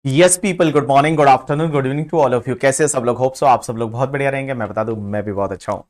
Yes people, good morning, good afternoon, good evening to all of you. कैसे सब लोग? Hope so आप सब लोग बहुत बढ़िया रहेंगे। मैं बता दूं, मैं भी बहुत अच्छा हूं।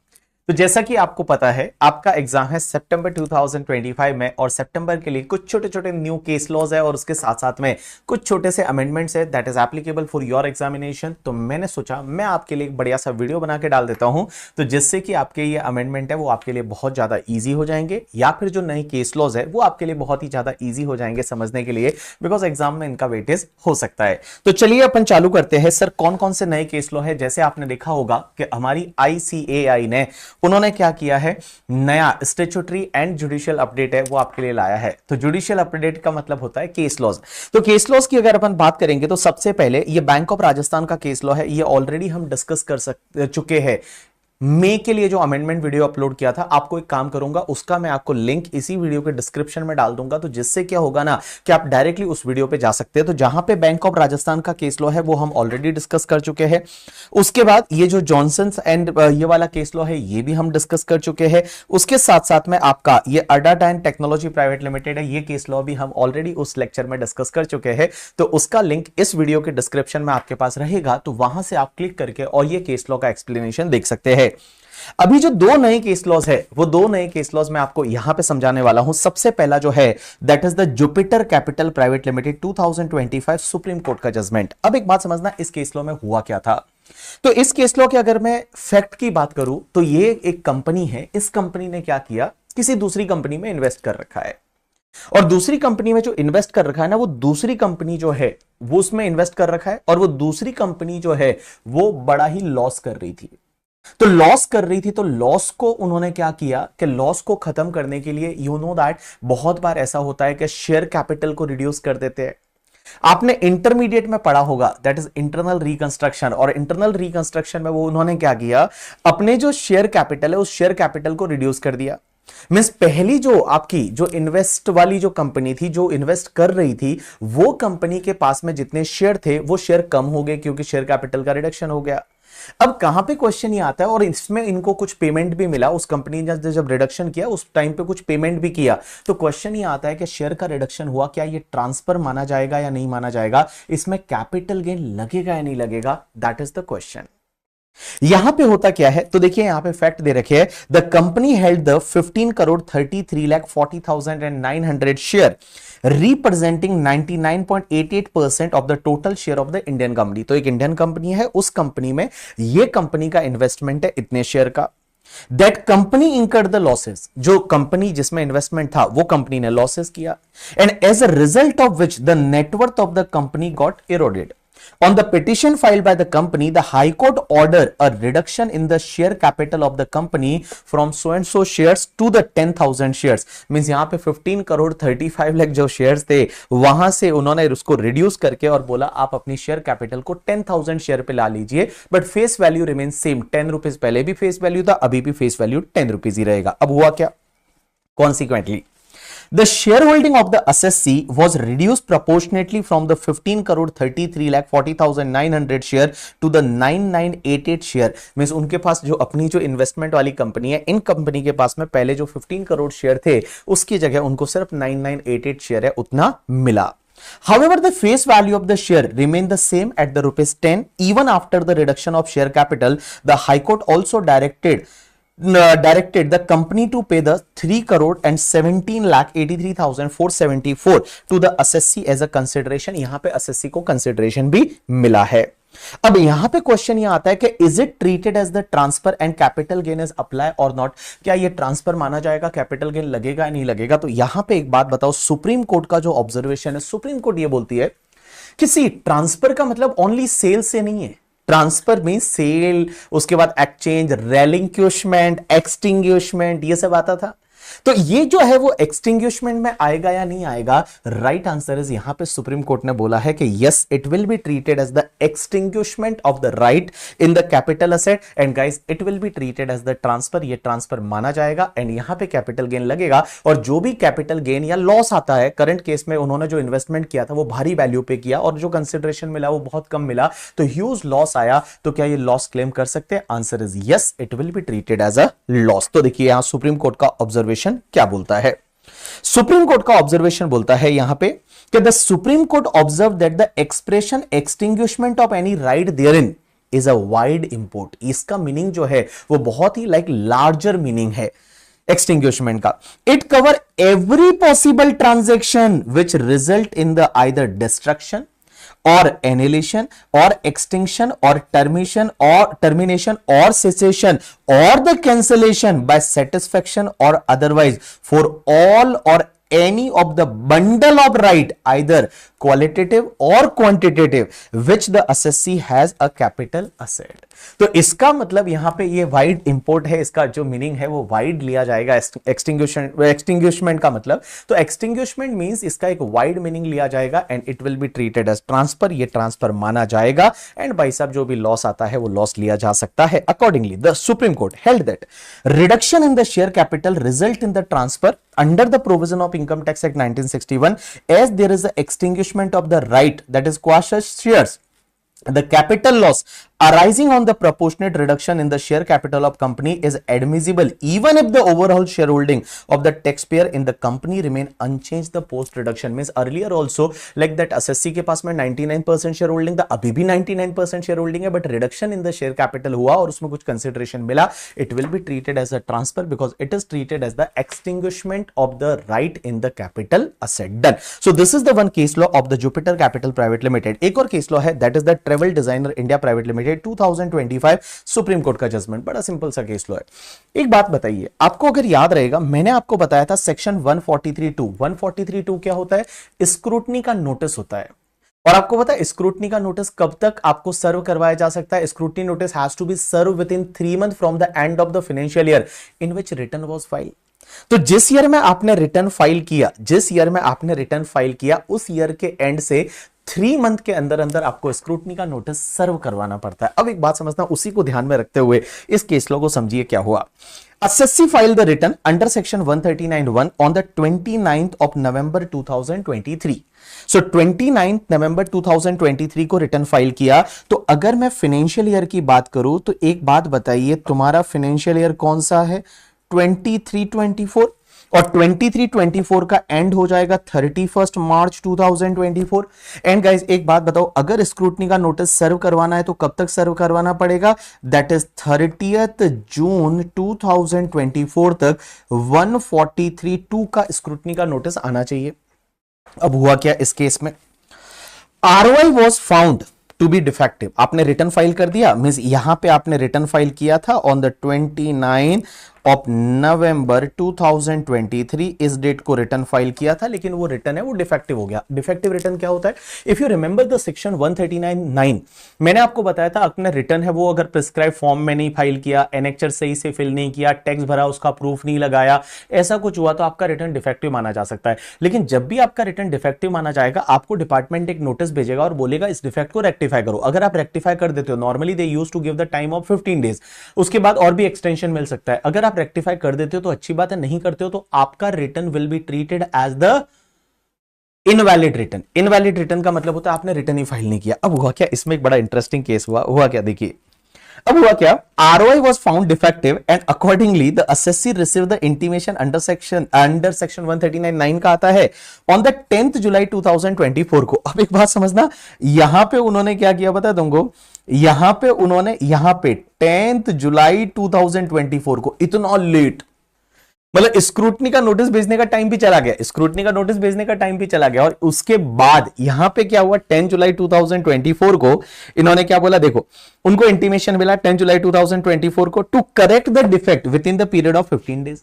तो जैसा कि आपको पता है, आपका एग्जाम है सितंबर 2025 में, और सितंबर के लिए कुछ छोटे छोटे न्यू केस लॉज है और उसके साथ साथ में कुछ छोटे से अमेंडमेंट्स है that is applicable for your examination. तो मैंने सोचा मैं आपके लिए एक बढ़िया सा वीडियो बना के डाल देता हूं, तो जिससे कि आपके ये अमेंडमेंट है वो आपके लिए बहुत ज्यादा ईजी हो जाएंगे, या फिर जो नए केस लॉज है वो आपके लिए बहुत ही ज्यादा ईजी हो जाएंगे समझने के लिए, बिकॉज एग्जाम में इनका वेटेज हो सकता है। तो चलिए अपन चालू करते हैं। सर कौन कौन से नए केस लॉ है? जैसे आपने देखा होगा कि हमारी आईसीएआई ने, उन्होंने क्या किया है, नया स्टैट्यूटरी एंड जुडिशियल अपडेट है वो आपके लिए लाया है। तो जुडिशियल अपडेट का मतलब होता है केस लॉज। तो केस लॉज की अगर अपन बात करेंगे तो सबसे पहले ये बैंक ऑफ राजस्थान का केस लॉ है, ये ऑलरेडी हम डिस्कस कर चुके हैं। मे के लिए जो अमेंडमेंट वीडियो अपलोड किया था, आपको एक काम करूंगा, उसका मैं आपको लिंक इसी वीडियो के डिस्क्रिप्शन में डाल दूंगा, तो जिससे क्या होगा ना कि आप डायरेक्टली उस वीडियो पे जा सकते हैं। तो जहां पे बैंक ऑफ राजस्थान का केस लॉ है वो हम ऑलरेडी डिस्कस कर चुके हैं। उसके बाद ये जो जॉनसन एंड ये वाला केस लॉ है ये भी हम डिस्कस कर चुके हैं। उसके साथ साथ में आपका ये अडाटाइन टेक्नोलॉजी प्राइवेट लिमिटेड है, ये केस लॉ भी हम ऑलरेडी उस लेक्चर में डिस्कस कर चुके हैं। तो उसका लिंक इस वीडियो के डिस्क्रिप्शन में आपके पास रहेगा, तो वहां से आप क्लिक करके और ये केस लॉ का एक्सप्लेनेशन देख सकते हैं। अभी जो दो नए केस लॉज है, वो दो नए केस लॉज मैं आपको यहां पे समझाने वाला हूं। सबसे पहला जो है that is the Jupiter Capital Private Limited 2025 Supreme court का जजमेंट। अब एक बात समझना, इस केस लॉ में हुआ क्या था। तो इस केस लॉ के अगर मैं फैक्ट की बात करूं तो ये एक कंपनी है, इस कंपनी ने क्या किया, किसी दूसरी कंपनी में इन्वेस्ट कर रखा है, और दूसरी कंपनी में जो इन्वेस्ट कर रखा है ना, वो दूसरी कंपनी जो है वो उसमें इन्वेस्ट कर रखा है, और वो दूसरी कंपनी जो है वो बड़ा ही लॉस कर रही थी। तो लॉस कर रही थी, तो लॉस को उन्होंने क्या किया कि लॉस को खत्म करने के लिए, यू नो दैट बहुत बार ऐसा होता है कि शेयर कैपिटल को रिड्यूस कर देते हैं। आपने इंटरमीडिएट में पढ़ा होगा दैट इज इंटरनल रिकंस्ट्रक्शन, और इंटरनल रिकंस्ट्रक्शन में वो उन्होंने क्या किया, अपने जो शेयर कैपिटल है उस शेयर कैपिटल को रिड्यूस कर दिया। मींस पहली जो आपकी जो इन्वेस्ट वाली जो कंपनी थी, जो इन्वेस्ट कर रही थी, वो कंपनी के पास में जितने शेयर थे वो शेयर कम हो गए, क्योंकि शेयर कैपिटल का रिडक्शन हो गया। अब कहां पे क्वेश्चन ये आता है, और इसमें इनको कुछ पेमेंट भी मिला, उस कंपनी ने जब रिडक्शन किया उस टाइम पे कुछ पेमेंट भी किया। तो क्वेश्चन ये आता है कि शेयर का रिडक्शन हुआ, क्या ये ट्रांसफर माना जाएगा या नहीं माना जाएगा, इसमें कैपिटल गेन लगेगा या नहीं लगेगा, दैट इज द क्वेश्चन। यहां पे होता क्या है, तो देखिए यहां पे फैक्ट दे रखे हैं, the company held the 15 crore 33 lakh 40,900 share representing 99.88% of the total share of the Indian company. तो एक इंडियन कंपनी है, उस कंपनी में ये कंपनी का इन्वेस्टमेंट है इतने शेयर का। That company incurred the losses, जो कंपनी जिसमें इन्वेस्टमेंट था वो कंपनी ने लॉसेस किया, and as a result of which the net worth of the company got eroded. On the petition filed by the company, the High Court ordered a reduction in the share capital of the company from so and so shares to the 10,000 shares. Means यहाँ पे 15 करोड़ 35 लाख जो shares थे, वहां से उन्होंने उसको reduce करके और बोला आप अपनी शेयर कैपिटल को 10,000 शेयर पे ला लीजिए, but face value remain same. 10 rupees पहले भी फेस वैल्यू था, अभी भी फेस वैल्यू 10 रुपीज ही रहेगा। अब हुआ क्या, consequently the shareholding of the assessee was reduced proportionately from the 15 crore 33 lakh 40,900 share to the 9988 share। Means उनके पास जो अपनी जो इन्वेस्टमेंट वाली कंपनी है, इन कंपनी के पास में पहले जो 15 करोड़ शेयर थे उसकी जगह उनको सिर्फ 9988 शेयर है, उतना मिला। However, the face value of the share remained the same at the rupees 10 even after the reduction of share capital. The High Court also directed the company to pay the 3 crore and 17 lakh 83,474 to the assessee as a consideration। यहां पे assessee को consideration भी मिला है। अब यहां पे question ये आता है कि is it treated as the transfer and capital gain is apply or not, क्या ये ट्रांसफर माना जाएगा, कैपिटल गेन लगेगा या नहीं लगेगा। तो यहां पे एक बात बताओ, सुप्रीम कोर्ट का जो ऑब्जर्वेशन है, सुप्रीम कोर्ट ये बोलती है किसी ट्रांसफर का मतलब ओनली सेल से नहीं है। ट्रांसफर मीन सेल, उसके बाद एक्सचेंज, रेलिंक्विशमेंट, एक्सटिंग्विशमेंट, ये सब आता था। तो ये जो है वो एक्सटिंग्विशमेंट में आएगा या नहीं आएगा, राइट आंसर इज, यहां पे सुप्रीम कोर्ट ने बोला है कि yes it will be treated as the extinguishment of the right in the capital asset, and guys it will be treated as the transfer. ये ट्रांसफर माना जाएगा, एंड यहां पे कैपिटल गेन लगेगा, और जो भी कैपिटल गेन या लॉस आता है, करंट केस में उन्होंने जो इन्वेस्टमेंट किया था वो भारी वैल्यू पे किया और जो कंसिडरेशन मिला वो बहुत कम मिला, तो ह्यूज लॉस आया। तो क्या ये लॉस क्लेम कर सकते हैं? Answer is yes, it will be treated as a loss. तो देखिए यहां सुप्रीम कोर्ट का ऑब्जर्वेशन क्या बोलता है। सुप्रीम कोर्ट का ऑब्जर्वेशन बोलता है यहां पे कि the Supreme Court observe that the expression extinguishment of any right therein is a wide import. इसका मीनिंग जो है वो बहुत ही लार्जर मीनिंग है एक्सटिंग्विशमेंट का। It cover every possible transaction which result in the either destruction or annihilation or extinction or termination or cessation or the cancellation by satisfaction or otherwise for all or any of the bundle of right either qualitative or quantitative which the assessee has a capital asset। तो इसका मतलब यहां पे ये wide import है, इसका जो meaning है वो वाइड लिया जाएगा एक्सटिंग्विशमेंट का मतलब। तो एक्सटिंग्विशमेंट मींस इसका एक वाइड मीनिंग लिया जाएगा and it will be treated as transfer, ये ट्रांसफर माना जाएगा एंड भाई साहब जो भी लॉस आता है वो लॉस लिया जा सकता है। Accordingly the Supreme court held that reduction in the share capital result in the transfer under the provision of Income Tax Act 1961 as there is an extinguishment of the right that is quasi shares. The capital loss arising on the proportionate reduction in the share capital of company is admissible even if the overall shareholding of the taxpayer in the company remain unchanged the post reduction। means earlier also like that assessee के पास में 99% share holding था, अभी भी 99% shareholding है, but reduction in the share capital हुआ और उसमें कुछ कंसिडरेशन मिला, it will be treated as a transfer because it is treated as the extinguishment of the right in the capital asset. Done. So this is the one case law of the Jupiter Capital Private Limited. एक और case law है that is the Travel Designer India Private Limited 2025 Supreme court का judgement. बड़ा simple सा case law है। एक बात बताइए, आपको अगर याद रहेगा मैंने आपको बताया था सेक्शन 143(2) क्या होता है? स्क्रूटनी का नोटिस होता है। और आपको पता है स्क्रूटनी का नोटिस कब तक आपको सर्व करवाया जा सकता है? Scrutiny notice has to be serve within 3 month from the end of the financial year in which return was file. तो जिस ईयर में आपने रिटर्न फाइल किया उस ईयर के एंड से 3 मंथ के अंदर अंदर आपको स्क्रूटनी का नोटिस सर्व करवाना पड़ता है। अब एक बात समझना, उसी को ध्यान में रखते हुए इस केस लॉ को समझिए क्या हुआ। Assessee filed the return under section 139(1) on the 29th of November 2023. So 29th November 2023 को रिटर्न फाइल किया। तो अगर मैं फाइनेंशियल ईयर की बात करूं तो एक बात बताइए, तुम्हारा फाइनेंशियल ईयर कौन सा है? 23-24 और 23-24 का एंड हो जाएगा 31 मार्च 2024। एंड गाइस एक बात बताओ, अगर स्क्रूटनी का नोटिस सर्व करवाना है तो कब तक सर्व करवाना पड़ेगा? दैट इज 30 जून 2024 तक 143(2) का स्क्रूटनी का नोटिस आना चाहिए। अब हुआ क्या इस केस में? ROI was found to be defective. आपने रिटर्न फाइल कर दिया, मींस यहां पे आपने रिटर्न फाइल किया था ऑन द 29 ऑफ नवंबर 2023, इस डेट को रिटर्न फाइल किया था, लेकिन वो रिटर्न है वो डिफेक्टिव हो गया। डिफेक्टिव रिटर्न क्या होता है? If you remember the section 139(9) मैंने आपको बताया था अपना रिटर्न है वो अगर प्रिस्क्राइब फॉर्म में नहीं फाइल किया, एनेक्चर सही से फिल नहीं किया, टैक्स भरा उसका प्रूफ नहीं लगाया, ऐसा कुछ हुआ तो आपका रिटर्न डिफेक्टिव माना जा सकता है। लेकिन जब भी आपका रिटर्न डिफेक्टिव माना जाएगा आपको डिपार्टमेंट एक नोटिस भेजेगा और बोलेगा इस डिफेक्ट को रेक्टिफाई करो। अगर आप रेक्टिफाई कर देते हो, normally they used to give the time of 15 days, उसके बाद और भी एक्सटेंशन मिल सकता है। अगर आप रेक्टिफाई कर देते हो तो अच्छी बात है, नहीं करते हो तो आपका return will be treated as the invalid return. Invalid return का मतलब होता है आपने रिटर्न ही फाइल नहीं किया। अब हुआ क्या इसमें? एक बड़ा इंटरेस्टिंग केस हुआ क्या देखिए। अब हुआ क्या? ROI was found defective and accordingly the assessee received the intimation under section 139(9) का आता है on the 10th जुलाई 2024 को। अब एक बात समझना, यहां पे उन्होंने क्या किया पता है तुमको? यहां पे 10th जुलाई 2024 को, इतना लेट, मतलब स्क्रूटनी का नोटिस भेजने का टाइम भी चला गया, और उसके बाद यहां पे क्या हुआ? 10 जुलाई 2024 को इन्होंने क्या बोला? देखो, उनको इंटीमेशन मिला 10 जुलाई 2024 को to correct the defect within the period of 15 days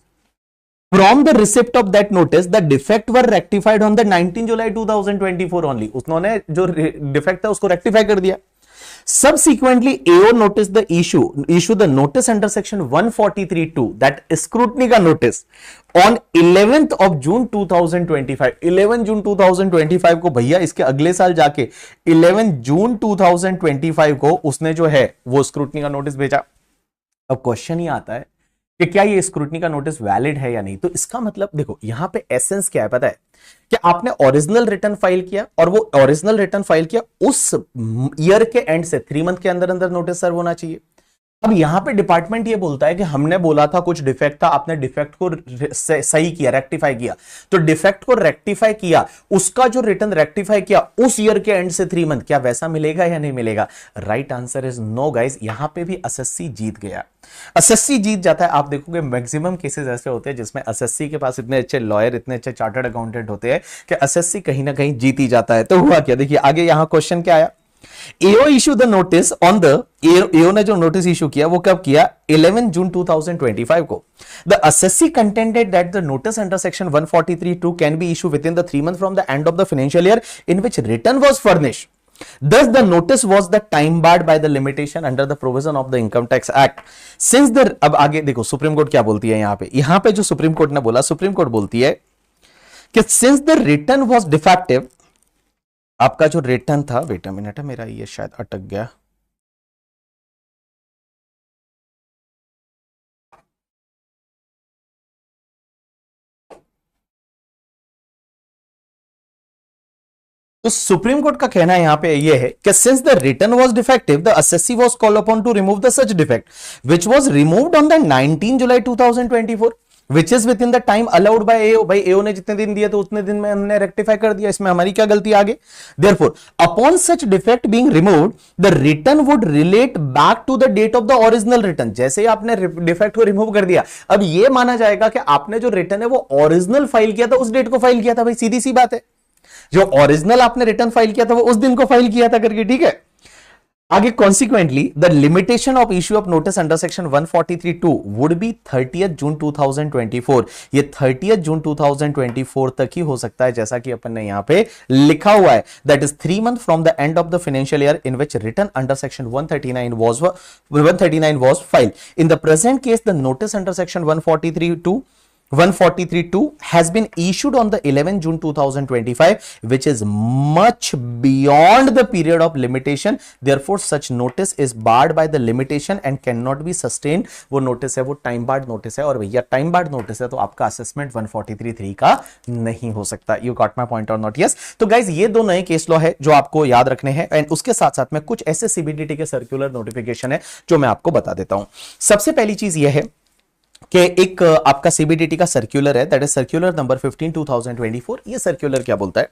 from the receipt of that notice. The defect were rectified on the 19 July 2024 only. उन्होंने जो डिफेक्ट है उसको रेक्टिफाई कर दिया। Subsequently, AO noticed the issue the notice under section 143(2) that scrutiny का notice on 11th of June 2025। 11 जून 2025 को भैया इसके अगले साल जाके 11 जून 2025 को उसने जो है वो स्क्रूटनी का नोटिस भेजा। अब क्वेश्चन ही आता है कि क्या ये स्क्रूटनी का नोटिस वैलिड है या नहीं। तो इसका मतलब देखो यहां पे एसेंस क्या है पता है? कि आपने ओरिजिनल रिटर्न फाइल किया और वो ओरिजिनल रिटर्न फाइल किया उस ईयर के एंड से 3 मंथ के अंदर अंदर नोटिस सर्व होना चाहिए। अब यहां पे डिपार्टमेंट ये बोलता है कि हमने बोला था कुछ डिफेक्ट था, आपने डिफेक्ट को सही किया, रेक्टिफाई किया, तो डिफेक्ट को रेक्टिफाई किया, उसका जो रिटर्न रेक्टिफाई किया उस ईयर के एंड से 3 मंथ, क्या वैसा मिलेगा या नहीं मिलेगा? Right answer is no guys, यहां पे भी एसएससी जीत गया, एसएससी जीत जाता है। आप देखोगे मैक्सिमम केसेस ऐसे होते हैं जिसमें एसएससी के पास इतने अच्छे लॉयर, इतने अच्छे चार्टर्ड अकाउंटेंट होते हैं कि एसएससी कहीं ना कहीं जीत ही जाता है। तो हुआ क्या, देखिए आगे यहां क्वेश्चन क्या आया, AO issue the notice on the, AO ने जो नोटिस इशू किया वो कब किया, 11 जून 2025 को। The assessee contended that the notice under section 143(2) can be issue with in the 3 month from the end of the financial year in which return was furnished, thus the notice was the time barred by the limitation under the provision of the income tax act since the, अब आगे देखो supreme court क्या बोलती है यहां पे जो supreme court ने बोला, सुप्रीम कोर्ट बोलती है कि since the return was defective, आपका जो रिटर्न था, वेट अ मिनट, मेरा ये शायद अटक गया, तो सुप्रीम कोर्ट का कहना यहां पे ये है कि since the return was defective the assessee was called upon two remove the such defect which was removed on the 19 July 2024 which is within the time allowed by AO। भाई AO ने जितने दिन दिए तो उतने दिन में हमने रेक्टिफाई कर दिया, इसमें हमारी क्या गलती आगे। therefore upon such defect being removed the return would relate back to the date of the original return। जैसे ही आपने डिफेक्ट को रिमूव कर दिया, अब ये माना जाएगा कि आपने जो रिटर्न है वो ओरिजिनल फाइल किया था, उस डेट को फाइल किया था। भाई सीधी सी बात है, जो ओरिजिनल आपने रिटर्न फाइल किया था वो उस दिन को फाइल किया था करके, ठीक है। आगे consequently the limitation of issue of notice under section 143(2) would be 30th जून 2024। ये 30th जून 2024 तक ही हो सकता है, जैसा कि अपन ने यहां पे लिखा हुआ है, that is 3 months from the end of the financial year in which return under section 139 was filed। in the present case the notice under section 143(2) has been issued on the 11 June 2025 which is much beyond the period of limitation, therefore such notice is barred by the limitation and cannot be sustained। वो notice है वो time barred notice है, और भैया time barred notice है तो आपका assessment 143(3) का नहीं हो सकता। यू गॉट माय पॉइंट और नॉट? यस। तो गाइज ये दो नए केस लॉ है जो आपको याद रखने हैं, एंड उसके साथ साथ में कुछ ऐसे सीबीडीटी के सर्कुलर नोटिफिकेशन है जो मैं आपको बता देता हूं। सबसे पहली चीज यह है कि एक आपका सीबीडीटी का सर्कुलर है, दैट इज सर्कुलर नंबर 15/2024। ये सर्कुलर क्या बोलता है,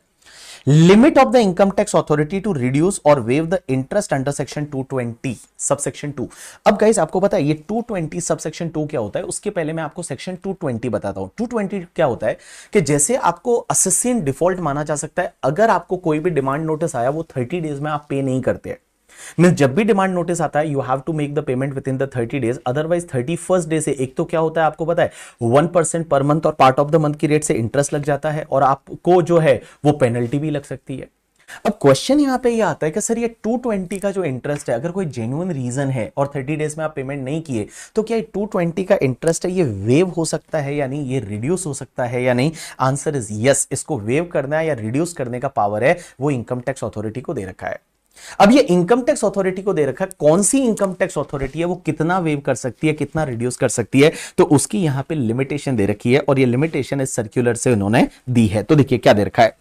limit of the income tax authority to reduce और waive the interest under section 220 subsection 2। अब गाइस आपको पता है ये 220 सबसेक्शन 2 क्या होता है, उसके पहले मैं आपको सेक्शन 220 बताता हूं। 220 क्या होता है कि जैसे आपको असेसिन डिफॉल्ट माना जा सकता है अगर आपको कोई भी डिमांड नोटिस आया वो 30 डेज में आप पे नहीं करते हैं। मींस जब भी डिमांड नोटिस आता है you have to make the payment within the 30 days, otherwise 31st day से एक तो क्या होता है आपको पता है 1% पर मंथ और पार्ट ऑफ द मंथ की रेट से इंटरेस्ट लग जाता है, और आपको जो है वो पेनल्टी भी लग सकती है। अब क्वेश्चन यहां पे ये आता है कि सर ये 220 का जो इंटरेस्ट है अगर कोई जेन्युइन रीजन है और 30 डेज में आप पेमेंट नहीं किए तो क्या 220 का इंटरेस्ट है ये वेव हो सकता है या नहीं, ये रिड्यूस हो सकता है या नहीं? Answer is yes. इसको वेव करना या रिड्यूस करने का पावर है वो इनकम टैक्स अथॉरिटी को दे रखा है। अब ये इनकम टैक्स अथॉरिटी को दे रखा है, कौन सी इनकम टैक्स अथॉरिटी है वो कितना वेव कर सकती है, कितना रिड्यूस कर सकती है, तो उसकी यहां पे लिमिटेशन दे रखी है, और ये लिमिटेशन इस सर्कुलर से उन्होंने दी है। तो देखिए क्या दे रखा है,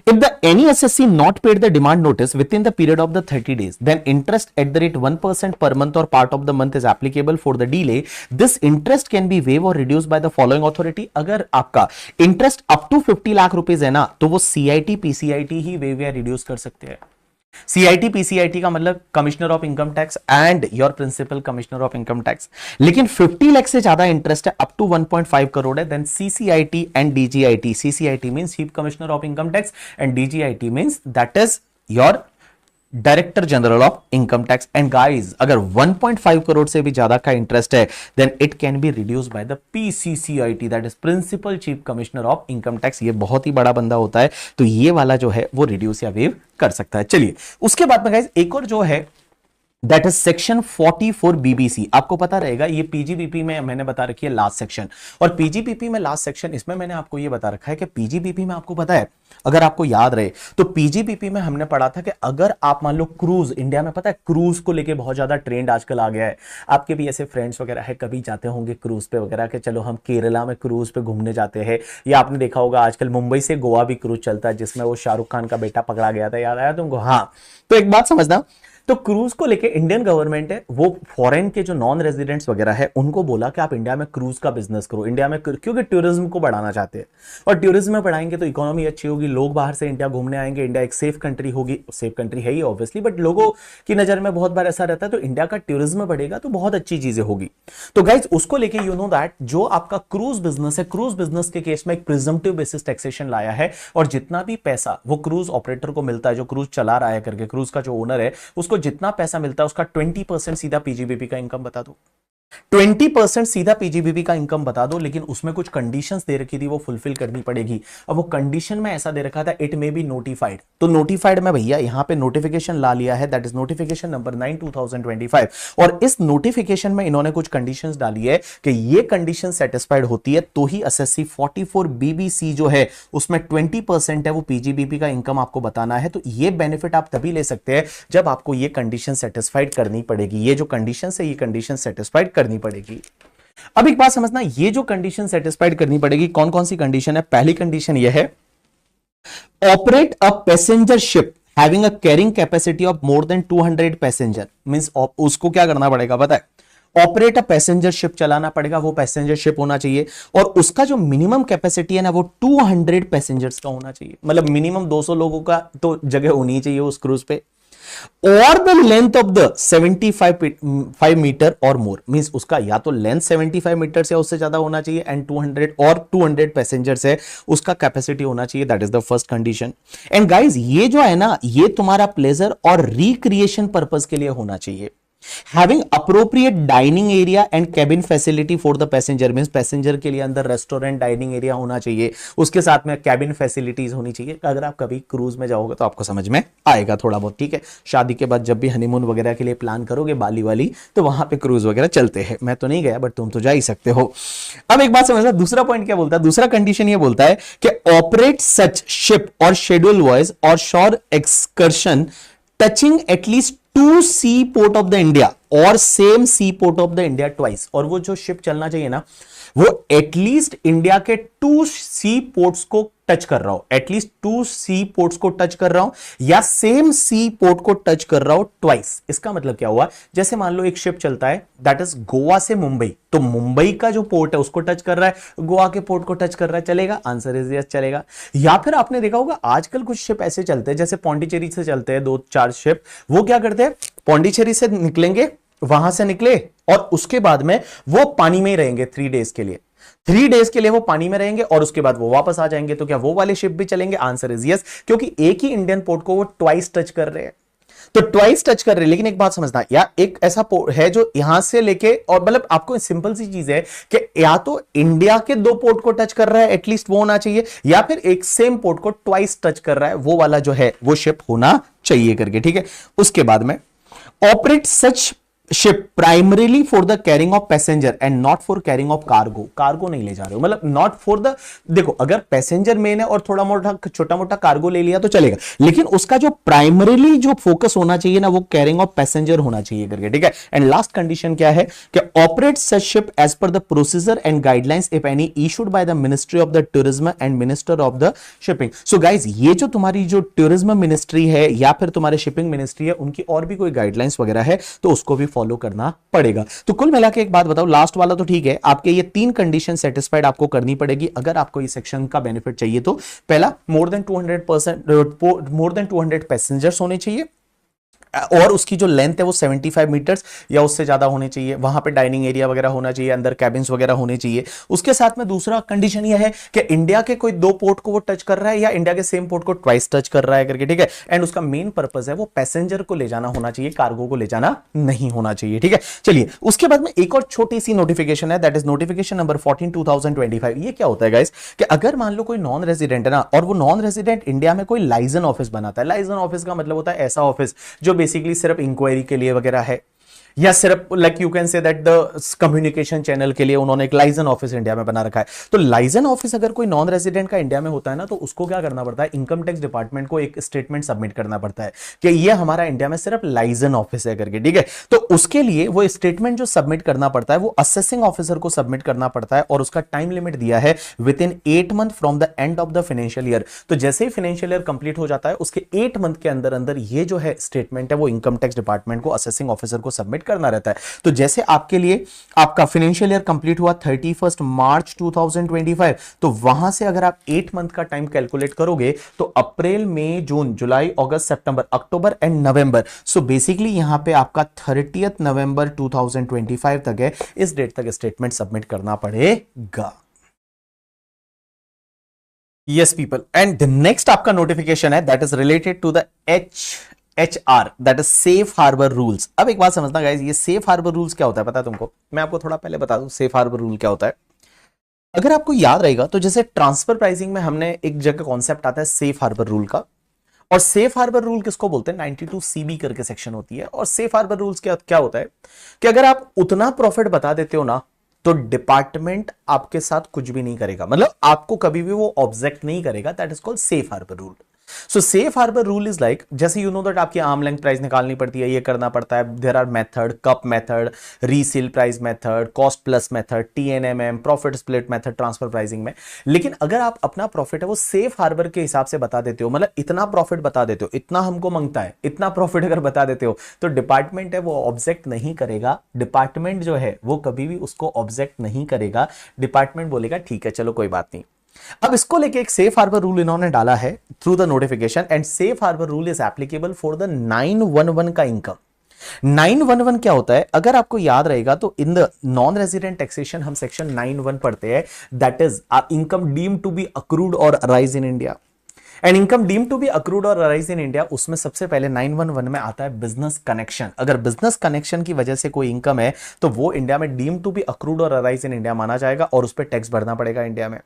if the any assessee not paid the demand notice within the period of the 30 days then interest at the rate 1% per month or part of the month is applicable for the delay, this interest can be waived or reduced by the following authority। अगर आपका interest up to 50 lakh rupees है ना तो वो CIT PCIT ही waive या reduce कर सकते हैं। सीआईटी पीसीआईटी का मतलब commissioner of income tax and your principal commissioner of income tax. लेकिन 50 लाख से ज्यादा इंटरेस्ट है अप टू 1.5 करोड़ है, then CCIT and DGIT. CCIT means chief commissioner of income tax and DGIT means that is your director general of income tax. And guys अगर 1.5 करोड़ से भी ज्यादा का इंटरेस्ट है then it can be reduce by the PCCIT, that is principal chief commissioner of income tax. ये बहुत ही बड़ा बंदा होता है तो ये वाला जो है वो रिड्यूस या वेव कर सकता है। चलिए उसके बाद में गाइस एक और जो है दैट इज सेक्शन 44 बीबीसी। आपको पता रहेगा ये पीजीबीपी में मैंने बता रखी है लास्ट सेक्शन, और पीजीबीपी में लास्ट सेक्शन इसमें मैंने आपको ये बता रखा है कि पीजीबीपी में आपको पता है अगर आपको याद रहे तो पीजीबीपी में हमने पढ़ा था कि अगर आप मान लो क्रूज, इंडिया में पता है क्रूज को लेके बहुत ज्यादा ट्रेंड आजकल आ गया है, आपके भी ऐसे फ्रेंड्स वगैरह है कभी जाते होंगे क्रूज पे वगैरह के चलो हम केरला में क्रूज पे घूमने जाते हैं, या आपने देखा होगा आजकल मुंबई से गोवा भी क्रूज चलता है जिसमें वो शाहरुख खान का बेटा पकड़ा गया था, याद आया तुमको? हाँ। तो एक बात समझना, तो क्रूज को लेके इंडियन गवर्नमेंट है वो फॉरेन के जो नॉन रेजिडेंट्स वगैरह है उनको बोला कि आप इंडिया में क्रूज का बिजनेस करो, इंडिया में, क्योंकि टूरिज्म को बढ़ाना चाहते हैं और टूरिज्म में बढ़ाएंगे तो इकोनॉमी अच्छी होगी, लोग बाहर से इंडिया घूमने आएंगे, इंडिया एक सेफ कंट्री होगी, सेफ कंट्री है ही ऑब्वियसली, बट लोगों की नजर में बहुत बार ऐसा रहता है, तो इंडिया का टूरिज्म बढ़ेगा तो बहुत अच्छी चीजें होगी। तो गाइज उसको लेके यू नो दैट जो आपका क्रूज बिजनेस है, क्रूज बिजनेस के केस में एक प्रिजम्पटिव बेसिस टैक्सेशन लाया है और जितना भी पैसा वो क्रूज ऑपरेटर को मिलता है, जो क्रूज चला रहा है करके, क्रूज का जो ओनर है उसको जितना पैसा मिलता है उसका 20% सीधा पीजीबीपी का इनकम बता दो, 20% सीधा पीजीबीपी का इनकम बता दो, लेकिन उसमें कुछ कंडीशंस दे रखी थी वो फुलफिल करनी पड़ेगी। अब वो कंडीशन में ऐसा दे रखा था इट मे बी नोटिफाइड, तो नोटिफाइड में भैया यहां पे नोटिफिकेशन ला लिया है, दैट इज नोटिफिकेशन नंबर 9 2025, और इस नोटिफिकेशन में इन्होंने कुछ कंडीशंस डाली है कि ये कंडीशन सेटिस्फाइड होती है तो ही एसएससी 44 बीबीसी जो है उसमें 20% है वो पीजीबीपी का इनकम आपको बताना है। तो ये बेनिफिट आप तभी ले सकते हैं जब आपको ये कंडीशन सेटिस्फाइड करनी पड़ेगी, ये जो कंडीशन है ये कंडीशन सेटिस्फाइड करनी पड़ेगी। अब एक बात समझना, ये जो कंडीशन सेटिस्फाइड करनी पड़ेगी, कौन कौन सी कंडीशन है? पहली कंडीशन ये है, operate a passenger ship having a carrying capacity of more than 200 passenger, means उसको क्या करना पड़ेगा पता है, ऑपरेट अ पैसेंजर शिप चलाना पड़ेगा, वो पैसेंजर शिप होना चाहिए और उसका जो मिनिमम कैपेसिटी है ना वो 200 पैसेंजर्स का होना चाहिए, मतलब मिनिमम 200 लोगों का तो जगह होनी चाहिए उस क्रूज पे, और the length of the 75 metre और मोर, मींस उसका या तो लेंथ 75 मीटर से उससे ज्यादा होना चाहिए एंड 200 पैसेंजर्स है उसका कैपेसिटी होना चाहिए, that is the first condition. And guys ये जो है ना ये तुम्हारा प्लेजर और रिक्रिएशन पर्पस के लिए होना चाहिए। Having appropriate dining area and cabin facility for the passenger, means passenger के लिए अंदर रेस्टोरेंट डाइनिंग एरिया होना चाहिए, उसके साथ में कैबिन फैसिलिटीज होनी चाहिए। अगर आप कभी क्रूज में जाओगे तो आपको समझ में आएगा थोड़ा बहुत, ठीक है। शादी के बाद जब भी हनीमून वगैरह के लिए प्लान करोगे बाली वाली तो वहां पे क्रूज वगैरह चलते हैं, मैं तो नहीं गया बट तुम तो जा ही सकते हो। अब एक बात समझना, दूसरा पॉइंट क्या बोलता है, दूसरा कंडीशन ये बोलता है कि ऑपरेट सच शिप और शेड्यूल वॉइस और shore excursion touching at least 2 seaport of the India और same seaport of the India twice, और वो जो शिप चलना चाहिए ना वो एटलीस्ट इंडिया के 2 सी पोर्ट्स को टच कर रहा हो, एटलीस्ट 2 सी पोर्ट्स को टच कर रहा हो या सेम सी पोर्ट को टच कर रहा हो ट्वाइस। इसका मतलब क्या हुआ, जैसे मान लो एक शिप चलता है दैट इज गोवा से मुंबई, तो मुंबई का जो पोर्ट है उसको टच कर रहा है, गोवा के पोर्ट को टच कर रहा है, चलेगा? आंसर इज यस, चलेगा। या फिर आपने देखा होगा आजकल कुछ शिप ऐसे चलते हैं जैसे पौंडीचेरी से चलते हैं 2-4 शिप, वो क्या करते हैं पौंडीचेरी से निकलेंगे, वहां से निकले और उसके बाद में वो पानी में ही रहेंगे 3 डेज के लिए, 3 डेज के लिए वो पानी में रहेंगे और उसके बाद वो वापस आ जाएंगे। तो क्या वो वाले शिप भी चलेंगे? आंसर इज यस, क्योंकि एक ही इंडियन पोर्ट को वो ट्वाइस टच कर रहे हैं, तो ट्वाइस टच कर रहे हैं। लेकिन एक बात समझना, या एक ऐसा पोर्ट है जो यहां से लेके, और मतलब आपको सिंपल सी चीज है कि या तो इंडिया के 2 पोर्ट को टच कर रहा है एटलीस्ट वो होना चाहिए, या फिर एक सेम पोर्ट को ट्वाइस टच कर रहा है वो वाला जो है वो शिप होना चाहिए करके, ठीक है। उसके बाद में operate such ship primarily for the carrying of passenger and not for carrying of cargo, cargo नहीं ले जा रहे हो, मतलब नॉट फॉर द, देखो अगर पैसेंजर मेन है और थोड़ा मोटा छोटा मोटा कार्गो ले लिया तो चलेगा, लेकिन उसका जो प्राइमरीली जो फोकस होना चाहिए ना वो कैरिंग ऑफ पैसेंजर होना चाहिए करके, ठीक है। एंड लास्ट कंडीशन क्या है कि operate such ship as per the procedure and guidelines if any issued by the ministry of the tourism and minister of the shipping. So guys ये जो तुम्हारी जो टूरिज्म मिनिस्ट्री है या फिर तुम्हारे शिपिंग मिनिस्ट्री है उनकी और भी कोई गाइडलाइंस वगैरह है तो उसको भी फॉलो करना पड़ेगा। तो कुल मिला के एक बात बताओ, लास्ट वाला तो ठीक है, आपके ये 3 कंडीशन सेटिस्फाइड आपको करनी पड़ेगी अगर आपको इस सेक्शन का बेनिफिट चाहिए। तो पहला, मोर देन 200 पैसेंजर्स होने चाहिए और उसकी जो लेंथ है वो 75 मीटर्स या उससे ज्यादा होने चाहिए, वहां पे डाइनिंग एरिया वगैरह होना चाहिए, अंदर कैबिन्स वगैरह होने चाहिए। उसके साथ में दूसरा कंडीशन ये है कि इंडिया के कोई 2 पोर्ट को वो टच कर रहा है या इंडिया के सेम पोर्ट को ट्वाइस टच कर रहा है करके, ठीक है। एंड उसका मेन पर्पस है वो पैसेंजर को ले जाना होना चाहिए, कार्गो को ले जाना नहीं होना चाहिए, ठीक है। चलिए उसके बाद में एक और छोटी सी नोटिफिकेशन है, दैट इज नोटिफिकेशन नंबर 14 2025। ये क्या होता है गाइस कि अगर मान लो कोई नॉन रेजिडेंट है ना और वो नॉन रेजिडेंट इंडिया में कोई लाइजन ऑफिस बनाता है, लाइजन ऑफिस का मतलब होता है ऐसा ऑफिस जो बेसिकली सिर्फ इंक्वायरी के लिए वगैरह है, या सिर्फ like you can say that the communication channel के लिए उन्होंने एक लाइजन ऑफिस इंडिया में बना रखा है। तो लाइजन ऑफिस अगर कोई नॉन रेजिडेंट का इंडिया में होता है ना, तो उसको क्या करना पड़ता है, इनकम टैक्स डिपार्टमेंट को एक स्टेटमेंट सबमिट करना पड़ता है कि ये हमारा इंडिया में सिर्फ लाइजन ऑफिस है करके, ठीक है। तो उसके लिए वो स्टेटमेंट जो सबमिट करना पड़ता है वो असेसिंग ऑफिसर को सबमिट करना पड़ता है, और उसका टाइम लिमिट दिया है with in 8 month from the end of the financial year. तो जैसे ही फाइनेंशियल ईयर कंप्लीट हो जाता है उसके 8 मंथ के अंदर अंदर ये जो है स्टेटमेंट है वो इनकम टैक्स डिपार्टमेंट को असेसिंग ऑफिसर को सबमिट करना रहता है। तो जैसे आपके लिए आपका फाइनेंशियल ईयर कंप्लीट हुआ 31 मार्च 2025, तो वहां से अगर आप 8 मंथ का टाइम कैलकुलेट करोगे तो अप्रैल मई जून जुलाई अगस्त सितंबर October and November, so basically यहां पे आपका 30 नवंबर 2025 तक है, इस डेट तक स्टेटमेंट सबमिट करना पड़ेगा। Yes people, and the next आपका नोटिफिकेशन है that is related to the HR, that is safe harbour rules. अब एक बात समझना गाइस, ये सेफ हार्बर रूल्स क्या होता है पता है तुमको? मैं आपको थोड़ा पहले बता दूं सेफ हार्बर रूल क्या होता है। अगर आपको याद रहेगा तो जैसे ट्रांसफर प्राइसिंग में हमने एक जगह कॉन्सेप्ट आता है सेफ हार्बर रूल का, और सेफ हार्बर रूल किसको बोलते हैं, 92CB करके सेक्शन होती है। और सेफ हार्बर रूल्स क्या क्या होता है कि अगर आप उतना प्रॉफिट बता देते हो ना, तो डिपार्टमेंट आपके साथ कुछ भी नहीं करेगा, मतलब आपको कभी भी वो ऑब्जेक्ट नहीं करेगा। That is called safe harbour rule. So safe harbour rule is like, जैसे यू नो दैट आपकी आर्म लेंथ प्राइस निकालनी पड़ती है, ये करना पड़ता है, there are method, CUP method, resale price method, cost plus method, TNMM, profit split method transfer pricing में। लेकिन अगर आप अपना प्रॉफिट है वो सेफ हार्बर के हिसाब से बता देते हो, मतलब इतना प्रॉफिट बता देते हो, इतना हमको मांगता है, इतना प्रॉफिट अगर बता देते हो, तो डिपार्टमेंट है वो ऑब्जेक्ट नहीं करेगा। डिपार्टमेंट जो है वो कभी भी उसको ऑब्जेक्ट नहीं करेगा। डिपार्टमेंट बोलेगा ठीक है चलो कोई बात नहीं। अब इसको लेके एक सेफ हार्बर रूल इन्होंने डाला है through the notification, and safe harbour rule is applicable for the 911 का इनकम। 911 क्या होता है, अगर आपको याद रहेगा तो in the non resident taxation हम सेक्शन 91 पढ़ते हैं, that is income deemed to be accrued और arise in India. And income deemed to be accrued और अराइज इन इंडिया, उसमें सबसे पहले 911 में आता है बिजनेस कनेक्शन। अगर बिजनेस कनेक्शन की वजह से कोई इनकम है तो वो इंडिया में डीम्ड टू बी अक्रूड और अराइज इन इंडिया माना जाएगा, और उस पर टैक्स भरना पड़ेगा इंडिया में।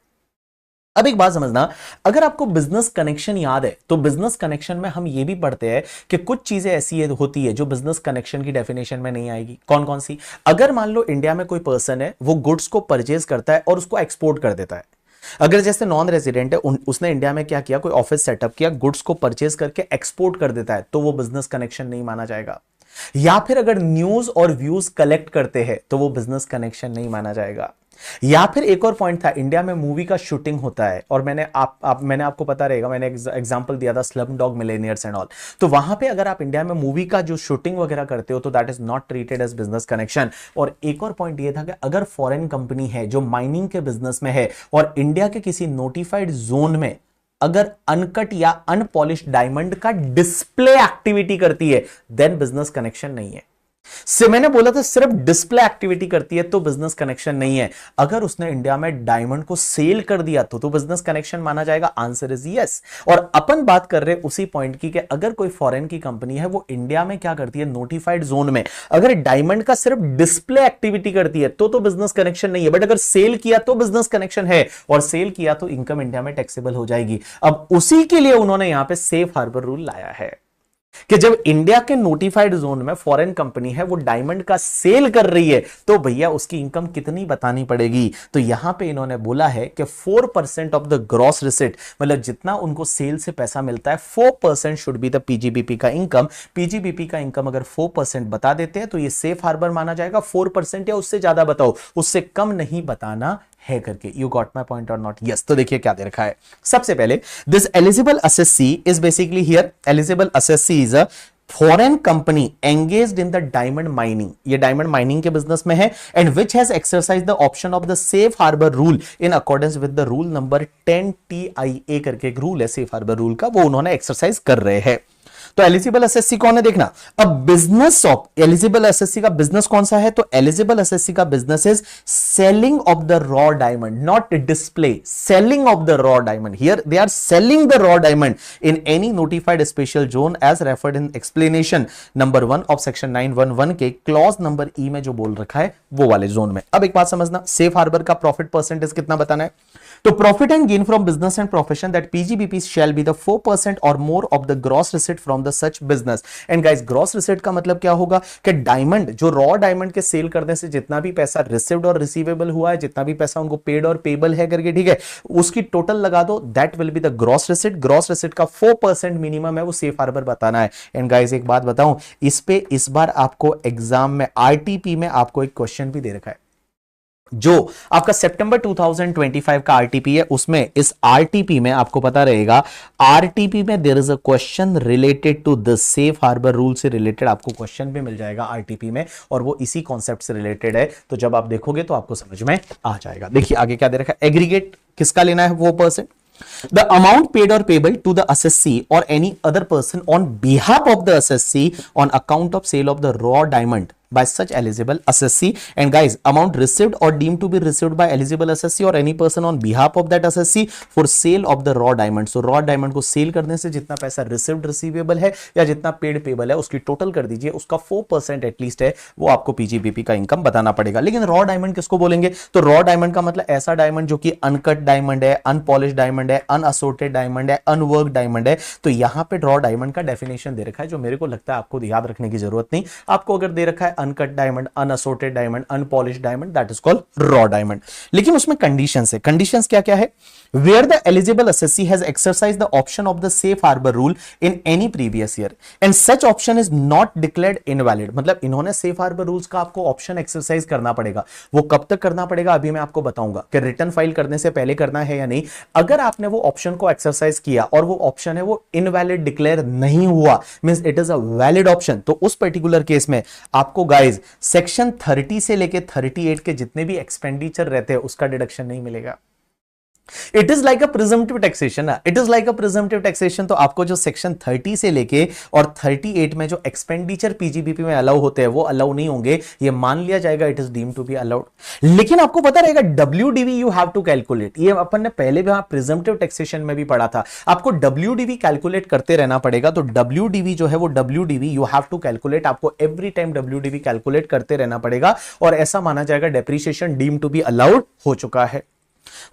अब एक बात समझना, अगर आपको बिजनेस कनेक्शन याद है तो बिजनेस कनेक्शन में हम ये भी पढ़ते हैं कि कुछ चीजें ऐसी होती है जो बिजनेस कनेक्शन की डेफिनेशन में नहीं आएगी। कौन कौन सी? अगर मान लो इंडिया में कोई पर्सन है वो गुड्स को परचेज करता है और उसको एक्सपोर्ट कर देता है। अगर जैसे नॉन रेजिडेंट है उसने इंडिया में क्या किया, कोई ऑफिस सेटअप किया, गुड्स को परचेज करके एक्सपोर्ट कर देता है, तो वो बिजनेस कनेक्शन नहीं माना जाएगा। या फिर अगर न्यूज और व्यूज कलेक्ट करते हैं तो वो बिजनेस कनेक्शन नहीं माना जाएगा। या फिर एक और पॉइंट था, इंडिया में मूवी का शूटिंग होता है, और मैंने आपको पता रहेगा, मैंने एग्जांपल दिया था slum dog millionaires and all. तो वहां पे अगर आप इंडिया में मूवी का जो शूटिंग वगैरह करते हो तो that is not treated as business connection. और एक और पॉइंट ये था कि अगर फॉरेन कंपनी है जो माइनिंग के बिजनेस में है और इंडिया के किसी नोटिफाइड जोन में अगर अनकट या अनपॉलिश्ड डायमंड का डिस्प्ले एक्टिविटी करती है, देन बिजनेस कनेक्शन नहीं है। से मैंने बोला था सिर्फ डिस्प्ले एक्टिविटी करती है तो बिजनेस कनेक्शन नहीं है। अगर उसने इंडिया में डायमंड को सेल कर दिया तो बिजनेस कनेक्शन माना जाएगा। Answer is yes. और अपन बात कर रहे उसी पॉइंट की कि अगर कोई फॉरेन की कंपनी है वो इंडिया में क्या करती है, नोटिफाइड जोन में अगर डायमंड का सिर्फ डिस्प्ले एक्टिविटी करती है तो बिजनेस कनेक्शन नहीं है, बट अगर सेल किया तो बिजनेस कनेक्शन है, और सेल किया तो इनकम इंडिया में टैक्सेबल हो जाएगी। अब उसी के लिए उन्होंने यहां पे सेफ हार्बर रूल लाया है कि जब इंडिया के नोटिफाइड जोन में फॉरेन कंपनी है वो डायमंड का सेल कर रही है तो भैया उसकी इनकम कितनी बतानी पड़ेगी। तो यहां पे इन्होंने बोला है कि 4% ऑफ द ग्रॉस रिसिट, मतलब जितना उनको सेल से पैसा मिलता है 4% शुड बी द पीजीबीपी का इनकम। पीजीबीपी का इनकम अगर 4% बता देते हैं तो ये सेफ हार्बर माना जाएगा। 4% या उससे ज्यादा बताओ, उससे कम नहीं बताना है करके। यू गॉट माई पॉइंट और नॉट? यस। तो देखिए क्या दे रखा है। सबसे पहले this eligible assessee is basically here, eligible assessee is a foreign company engaged in the diamond mining, ये डायमंड माइनिंग के बिजनेस में है, and which has exercise the option of the safe harbour rule in accordance with the rule number 10 TIA करके एक rule है safe harbour rule का, वो उन्होंने एक्सरसाइज कर रहे हैं। तो एलिजिबल एसएससी कौन है देखना। अब बिजनेस ऑफ एलिजिबल एसएससी का बिजनेस कौन सा है, तो एलिजिबल एसएससी का business is selling of the raw diamond, not display, selling of the raw diamond. Here they are selling the raw diamond in any notified special zone as referred in explanation number 1 of section 911 के clause number ई में जो बोल रखा है वो वाले zone में। अब एक बात समझना, सेफ हार्बर का प्रॉफिट परसेंटेज कितना बताना है। तो profit and gain from business and profession that PGBP shall be the 4% और more of the gross receipt from the the such business. And guys gross receipt का मतलब क्या होगा कि डायमंड, जो रॉ डायमंड के सेल करने से जितना भी पैसा रिसीव्ड और रिसीवेबल हुआ है, जितना भी पैसा उनको पेड और पेबल है करके, ठीक है, उसकी टोटल लगा दो, that will be the gross receipt. Gross receipt का 4% मिनिमम है वो सेफ हार्बर बताना है। एंड गाइस एक बात बताऊं, इस पे इस बार आपको एग्जाम में आरटीपी में आपको एक क्वेश्चन भी दे रखा है, जो आपका सितंबर 2025 का आरटीपी है, उसमें इस आरटीपी में आपको पता रहेगा, आरटीपी में there is a question related to the safe harbour rule से रिलेटेड आपको क्वेश्चन भी मिल जाएगा आरटीपी में, और वो इसी कॉन्सेप्ट से रिलेटेड है। तो जब आप देखोगे तो आपको समझ में आ जाएगा। देखिए आगे क्या दे रखा है, एग्रीगेट किसका लेना है, वो percent the amount paid or payable to the assessee or any other person on behalf of the assessee on account of sale of the raw diamond by such eligible assessee, and guys amount received or deemed to be received by eligible assessee or any person on behalf of that assessee for sale of the raw diamond। so raw diamond को cell करने से जितना पैसा received receivable है या जितना paid payable है उसकी टोटल कर दीजिए, उसका 4% एटलीस्ट है वो आपको पीजीबीपी का इनकम बताना पड़ेगा। लेकिन रॉ डायमंड किसको बोलेंगे, तो रॉ डायमंड का मतलब ऐसा डायमंड जो कि अनकट डायमंड है, अनपॉलिश डायमंड है, अनअसोर्टेड डायमंड है, अनवर्क डायमंड है। तो यहां पे रॉ डायमंड का डेफिनेशन दे रखा है, जो मेरे को लगता है आपको याद रखने की जरूरत नहीं। आपको अगर दे रखा है uncut diamond, unassorted diamond, unpolished diamond, that is called raw diamond. लेकिन उसमें कंडीशंस है। कंडीशंस क्या क्या है, where the eligible assessee has exercise the option of the safe harbour rule in any previous year and such option is not declared invalid. मतलब इन्होंने safe harbour rules का आपको ऑप्शन एक्सरसाइज करना पड़ेगा। वो कब तक करना पड़ेगा अभी मैं आपको बताऊंगा कि रिटर्न फाइल करने से पहले करना है या नहीं। अगर आपने वो ऑप्शन को एक्सरसाइज किया और वो ऑप्शन है वो इनवैलिड डिक्लेयर नहीं हुआ, means it is a valid option, तो उस पर्टिकुलर केस में आपको गाइज सेक्शन 30 से लेके 38 के जितने भी एक्सपेंडिचर रहते हैं उसका डिडक्शन नहीं मिलेगा। It is like a presumptive taxation, it is like a presumptive taxation. तो आपको जो सेक्शन 30 से लेके और 38 में जो एक्सपेंडिचर पीजीबीपी में अलाउ होते हैं वो अलाउ नहीं होंगे, ये मान लिया जाएगा, it is deemed to be allowed. लेकिन आपको पता रहेगा WDV you have to calculate, ये अपन ने पहले भी प्रिजम्पटिव टैक्सेशन में भी पढ़ा था, आपको डब्ल्यूडीवी कैलकुलेट करते रहना पड़ेगा। तो डब्ल्यूडीवी जो है वो WDV you have to calculate, आपको एवरी टाइम डब्ल्यूडीवी कैलकुलेट करते रहना पड़ेगा, और ऐसा माना जाएगा depreciation deemed to be allowed हो चुका है।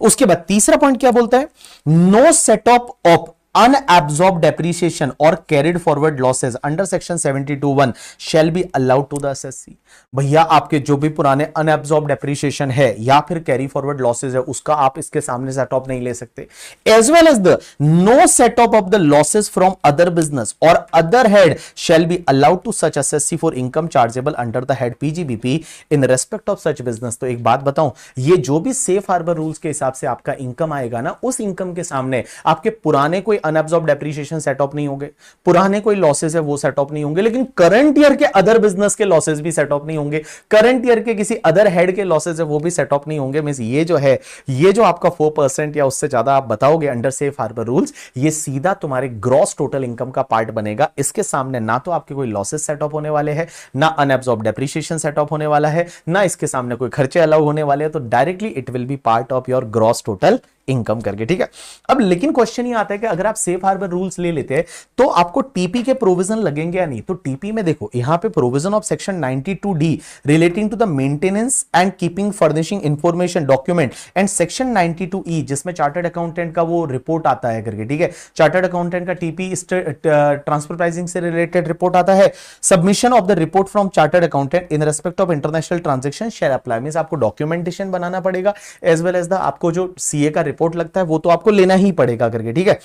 उसके बाद तीसरा पॉइंट क्या बोलता है, no set off unabsorbed depreciation or carried forward losses under section 72(1) shall be allowed to the assessee। भैया आपके जो भी पुराने unabsorbed depreciation है या फिर carry forward losses है उसका आप इसके सामने सेट ऑफ नहीं ले सकते। as well as the no set off of the losses from other business or other head shall be allowed to such assessee for income chargeable under the head PGBP in respect of such business। तो एक बात बताऊं, ये जो भी safe harbour rules के हिसाब से आपका इनकम आएगा ना, उस इनकम के सामने आपके पुराने कोई अनअब्सॉर्ब्ड डेप्रिसिएशन सेट ऑफ नहीं होंगे, पुराने कोई लॉसेस है वो सेट ऑफ नहीं होंगे, लेकिन करंट ईयर के अदर बिजनेस के लॉसेस भी सेट ऑफ नहीं होंगे, करंट ईयर के किसी अदर हेड के लॉसेस है वो भी सेट ऑफ नहीं होंगे। मींस ये जो है, ये जो आपका 4% या उससे ज्यादा आप बताओगे अंडर सेफ हार्बर रूल्स, ये सीधा तुम्हारे ग्रॉस टोटल इनकम का पार्ट बनेगा। इसके सामने ना तो आपके कोई लॉसेस सेट ऑफ होने वाले हैं, ना अनअब्सॉर्ब्ड डेप्रिसिएशन सेट ऑफ होने वाला है, ना इसके सामने कोई खर्चे अलाउ होने वाले हैं। तो directly it will B part of your gross total income करके, ठीक है। अब लेकिन क्वेश्चन ये आता है कि अगर आप सेफ हार्बर रूल्स ले लेते हैं तो आपको टीपी के प्रोविजन लगेंगे या नहीं। तो टीपी में देखो यहां पे provision of section 92D relating to the maintenance and keeping furnishing information document and section 92E जिसमें चार्टर्ड अकाउंटेंट का वो रिपोर्ट आता है करके, ठीक है। चार्टर्ड अकाउंटेंट का टीपी ट्रांसफर प्राइसिंग से रिलेटेड रिपोर्ट आता है। Submission of the report from chartered accountant in respect of international transaction share apply, means आपको डॉक्यूमेंटेशन बनाना पड़ेगा, एज वेल एज द आपको जो सीए का रिपोर्ट लगता है वो तो आपको लेना ही पड़ेगा करके, ठीक है।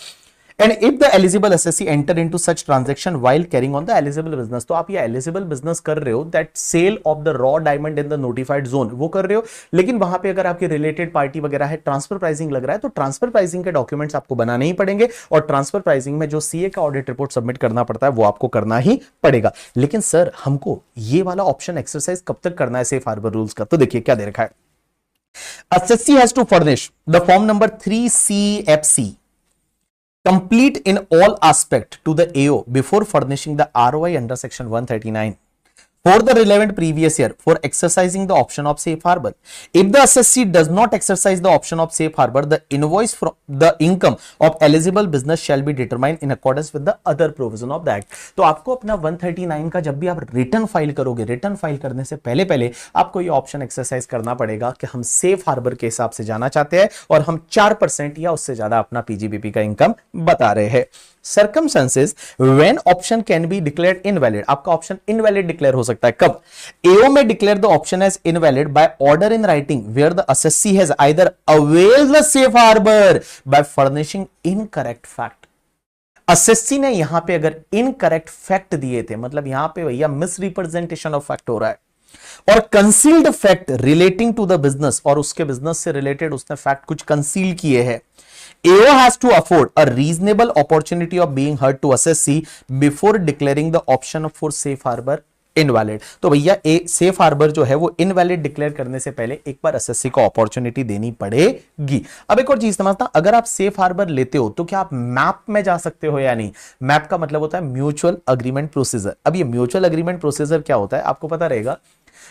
And if the eligible assessee enter into such transaction while carrying on the eligible business, तो आप ये एलिजिबल बिजनेस कर रहे हो, that sale of the raw diamond in the notified zone वो कर रहे हो, लेकिन वहां पे अगर आपकी रिलेटेड पार्टी वगैरह है, ट्रांसफर प्राइसिंग लग रहा है, तो ट्रांसफर प्राइसिंग के डॉक्यूमेंट्स आपको बनाने ही पड़ेंगे, और ट्रांसफर प्राइसिंग में जो सीए का ऑडिट रिपोर्ट सबमिट करना पड़ता है वो आपको करना ही पड़ेगा। लेकिन सर हमको ये वाला ऑप्शन एक्सरसाइज कब तक करना है सेफ हार्बर रूल्स का, तो देखिए क्या दे रखा है, assessee has to furnish the form number 3CFC complete in all aspect to the AO before furnishing the ROI under section 139 for the relevant previous year for exercising the option of safe harbor. If the assessee does not exercise the option of safe harbor, the invoice from the income of eligible business shall be determined in accordance with the other provision of the act. तो आपको अपना 139 का जब भी आप return file करोगे, return file करने से पहले पहले आपको ये ऑप्शन एक्सरसाइज करना पड़ेगा कि हम सेफ हार्बर के हिसाब से जाना चाहते हैं और हम 4% या उससे ज्यादा अपना पीजीबीपी का इनकम बता रहे हैं. Circumstances when option can be declared invalid. आपका ऑप्शन इनवैलिड डिक्लेयर हो सकता है कब? AO may declare the option as invalid by order in writing where the assessee has either availed the safe harbor by furnishing incorrect fact. assessee ने यहां पे अगर incorrect fact दिए थे, मतलब यहां पे भैया मिस रिप्रेजेंटेशन ऑफ फैक्ट हो रहा है, और concealed fact relating to the business, और उसके बिजनेस से रिलेटेड उसने फैक्ट कुछ कंसील किए हैं. AO has to afford a reasonable opportunity of being heard to assessee before declaring the option for safe harbor invalid. तो भैया सेफ हार्बर जो है वो इनवैलिड डिक्लेयर करने से पहले एक बार असेसी को अपॉर्चुनिटी देनी पड़ेगी. अब एक और चीज समझना, अगर आप सेफ हार्बर लेते हो तो क्या आप मैप में जा सकते हो या नहीं? मैप का मतलब होता है म्यूचुअल अग्रीमेंट प्रोसीजर. अब ये म्यूचुअल अग्रीमेंट प्रोसीजर क्या होता है आपको पता रहेगा.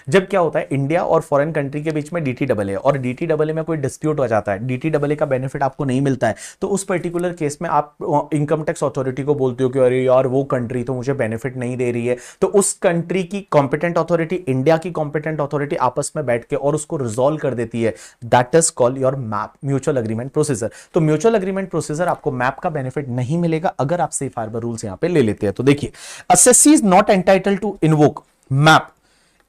जब क्या होता है इंडिया और फॉरेन कंट्री के बीच में डीटीडब्ल्यूए और डीटीडब्ल्यूए में कोई डिस्प्यूट हो जाता है, डीटीडब्ल्यूए का बेनिफिट आपको नहीं मिलता है, तो उस पर्टिकुलर केस में आप इनकम टैक्स अथॉरिटी को बोलते हो कि अरे यार वो कंट्री तो मुझे बेनिफिट नहीं दे रही है. तो उस कंट्री की कॉम्पिटेंट अथॉरिटी इंडिया की कॉम्पिटेंट अथॉरिटी आपस में बैठ के और उसको रिजॉल्व कर देती है. That is called your map, mutual agreement procedure. तो म्यूचुअल अग्रीमेंट प्रोसीजर आपको मैप का बेनिफिट नहीं मिलेगा अगर आप सेफ हार्बर रूल्स यहां पे ले लेते हैं. तो देखिए, assessee is not entitled to invoke MAP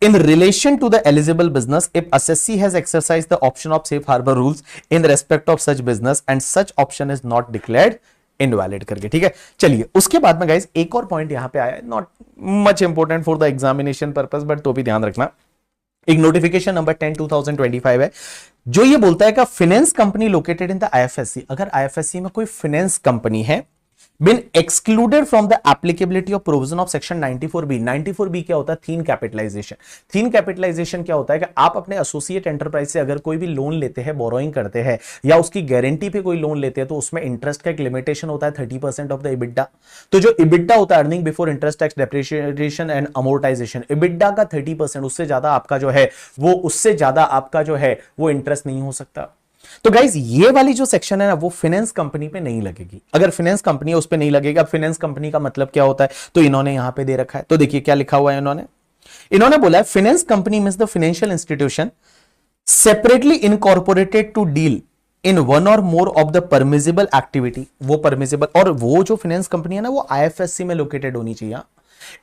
in relation to the eligible business if assessee has exercised the option of safe harbor rules in respect of such business and such option is not declared invalid करके. ठीक है, चलिए उसके बाद में guys एक और point यहां पे आया, not much important for the examination purpose but तो भी ध्यान रखना. एक नोटिफिकेशन नंबर 10/2025 है जो ये बोलता है कि finance company located in the IFSC, अगर आईएफएससी में कोई फाइनेंस कंपनी है been excluded from the applicability of provision of section 94B. 94B क्या होता है? थीन कैपिटलाइजेशन. थीन कैपिटलाइजेशन क्या होता है कि आप अपने एसोसिएट एंटरप्राइज से अगर कोई भी लोन लेते हैं, बोरोइंग करते हैं या उसकी गारंटी पे कोई लोन लेते हैं, तो उसमें इंटरेस्ट का एक लिमिटेशन होता है 30% ऑफ द इबिडा. तो जो इबिडा होता है earning before interest tax depreciation and amortisation, EBITDA का 30%, उससे ज्यादा आपका जो है वो, उससे ज्यादा आपका जो है वो इंटरेस्ट नहीं हो सकता. तो गाइज ये वाली जो सेक्शन है ना वो फाइनेंस कंपनी पे नहीं लगेगी. अगर फाइनेंस कंपनी है उस पे नहीं लगेगी. अब फाइनेंस कंपनी का मतलब क्या होता है तो इन्होंने यहां पे दे रखा है. तो देखिए क्या लिखा हुआ है इन्होंने बोला है finance company means the financial institution separately incorporated to deal in one और more of the permissible activity. वो परमिजिबल, और वो जो फाइनेंस कंपनी है ना वो आईएफएससी में लोकेटेड होनी चाहिए,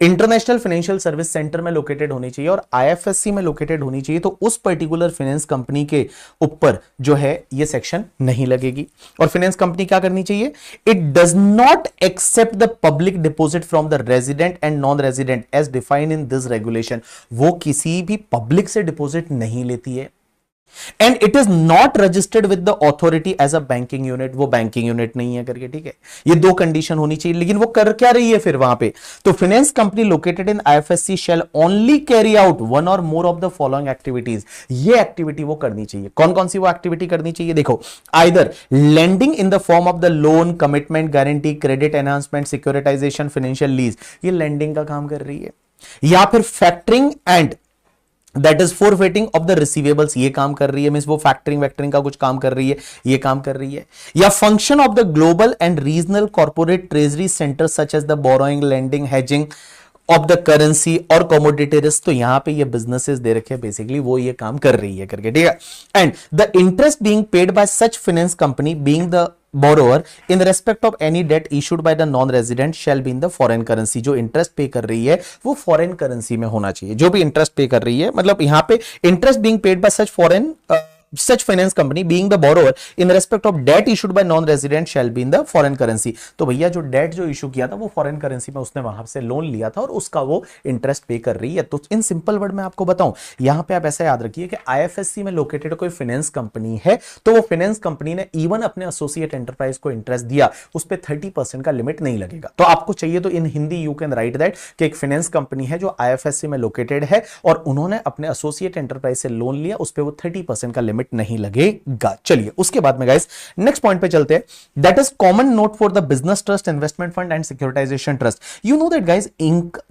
इंटरनेशनल फाइनेंशियल सर्विस सेंटर में लोकेटेड होनी चाहिए और आईएफएससी में लोकेटेड होनी चाहिए. तो उस पर्टिकुलर फाइनेंस कंपनी के ऊपर जो है ये सेक्शन नहीं लगेगी. और फाइनेंस कंपनी क्या करनी चाहिए? It does not accept the public deposit from the resident and non resident as defined in this regulation. वो किसी भी पब्लिक से डिपॉजिट नहीं लेती है. And it is not registered with the authority as a banking unit. वो banking unit नहीं है करके. ठीक है, ये दो कंडीशन होनी चाहिए. लेकिन वो कर क्या रही है फिर वहां पे? तो finance company located in IFSC shall only carry out one और more of the following activities. ये एक्टिविटी वो करनी चाहिए. कौन कौन सी वो एक्टिविटी करनी चाहिए? देखो, either lending in the form of the loan, commitment, guarantee, credit enhancement, securitisation, financial lease, ये लेंडिंग का काम कर रही है. या फिर factoring and that is forfaiting of the receivables, ये काम कर रही है. मींस वो फैक्टरिंग वैक्टरिंग का कुछ काम कर रही है, ये काम कर रही है. या function of the global and regional corporate treasury centre such as the borrowing, lending, hedging of the currency और कमोडिटी रिस्क. तो यहां पे ये बिजनेसेस दे रखे हैं, बेसिकली वो ये काम कर रही है करके. ठीक है, and the interest being paid by such finance company being the borrower in respect of any debt issued by the non-resident shall be in the foreign currency. जो इंटरेस्ट पे कर रही है वो फॉरेन करेंसी में होना चाहिए. जो भी इंटरेस्ट पे कर रही है, मतलब यहां पे interest being paid by such foreign such finance company being the borrower in respect of debt issued by non-resident shall be in the foreign currency. तो भैया जो डेट जो इशू किया था वो फॉरेन करेंसी में उसने वहां से लोन लिया था और उसका वो इंटरेस्ट पे कर रही है. तो इन सिंपल वर्ड में आपको बताऊं, यहां पे आप ऐसा याद रखिए कि आईएफएससी में लोकेटेड कोई फाइनेंस कंपनी है तो वो फाइनेंस कंपनी ने इवन अपने एसोसिएट एंटरप्राइज को इंटरेस्ट दिया, उस पर 30% का लिमिट नहीं लगेगा. तो आपको चाहिए तो in Hindi you can write that कि एक फाइनेंस कंपनी है जो आईएफएससी में लोकेटेड है और उन्होंने अपने एसोसिएट एंटरप्राइज से लोन लिया, उस पर वो 30% का लिमिट लिमिट नहीं लगेगा। चलिए उसके बाद में गाइस नेक्स्ट पॉइंट पे चलते हैं, that is common note for the business trust, investment fund and securitisation trust. You know that guys,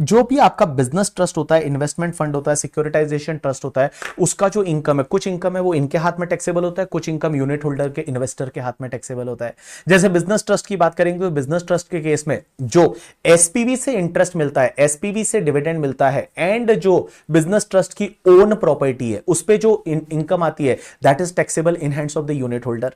जो भी आपका बिजनेस ट्रस्ट होता है, इन्वेस्टमेंट फंड होता है, सिक्योरिटाइजेशन ट्रस्ट होता है, उसका जो इनकम है, कुछ इनकम है वो इनके हाथ में टैक्सेबल होता है, कुछ इनकम यूनिट होल्डर के, इन्वेस्टर के हाथ में टैक्सेबल होता है। जैसे बिजनेस ट्रस्ट की बात करेंगे तो बिजनेस ट्रस्ट के केस में जो एसपीवी से इंटरेस्ट मिलता है, एसपीवी से डिविडेंड मिलता है, एंड जो बिजनेस ट्रस्ट की ओन प्रॉपर्टी है उस पे जो इनकम आती है, that is taxable in hands of the unit holder.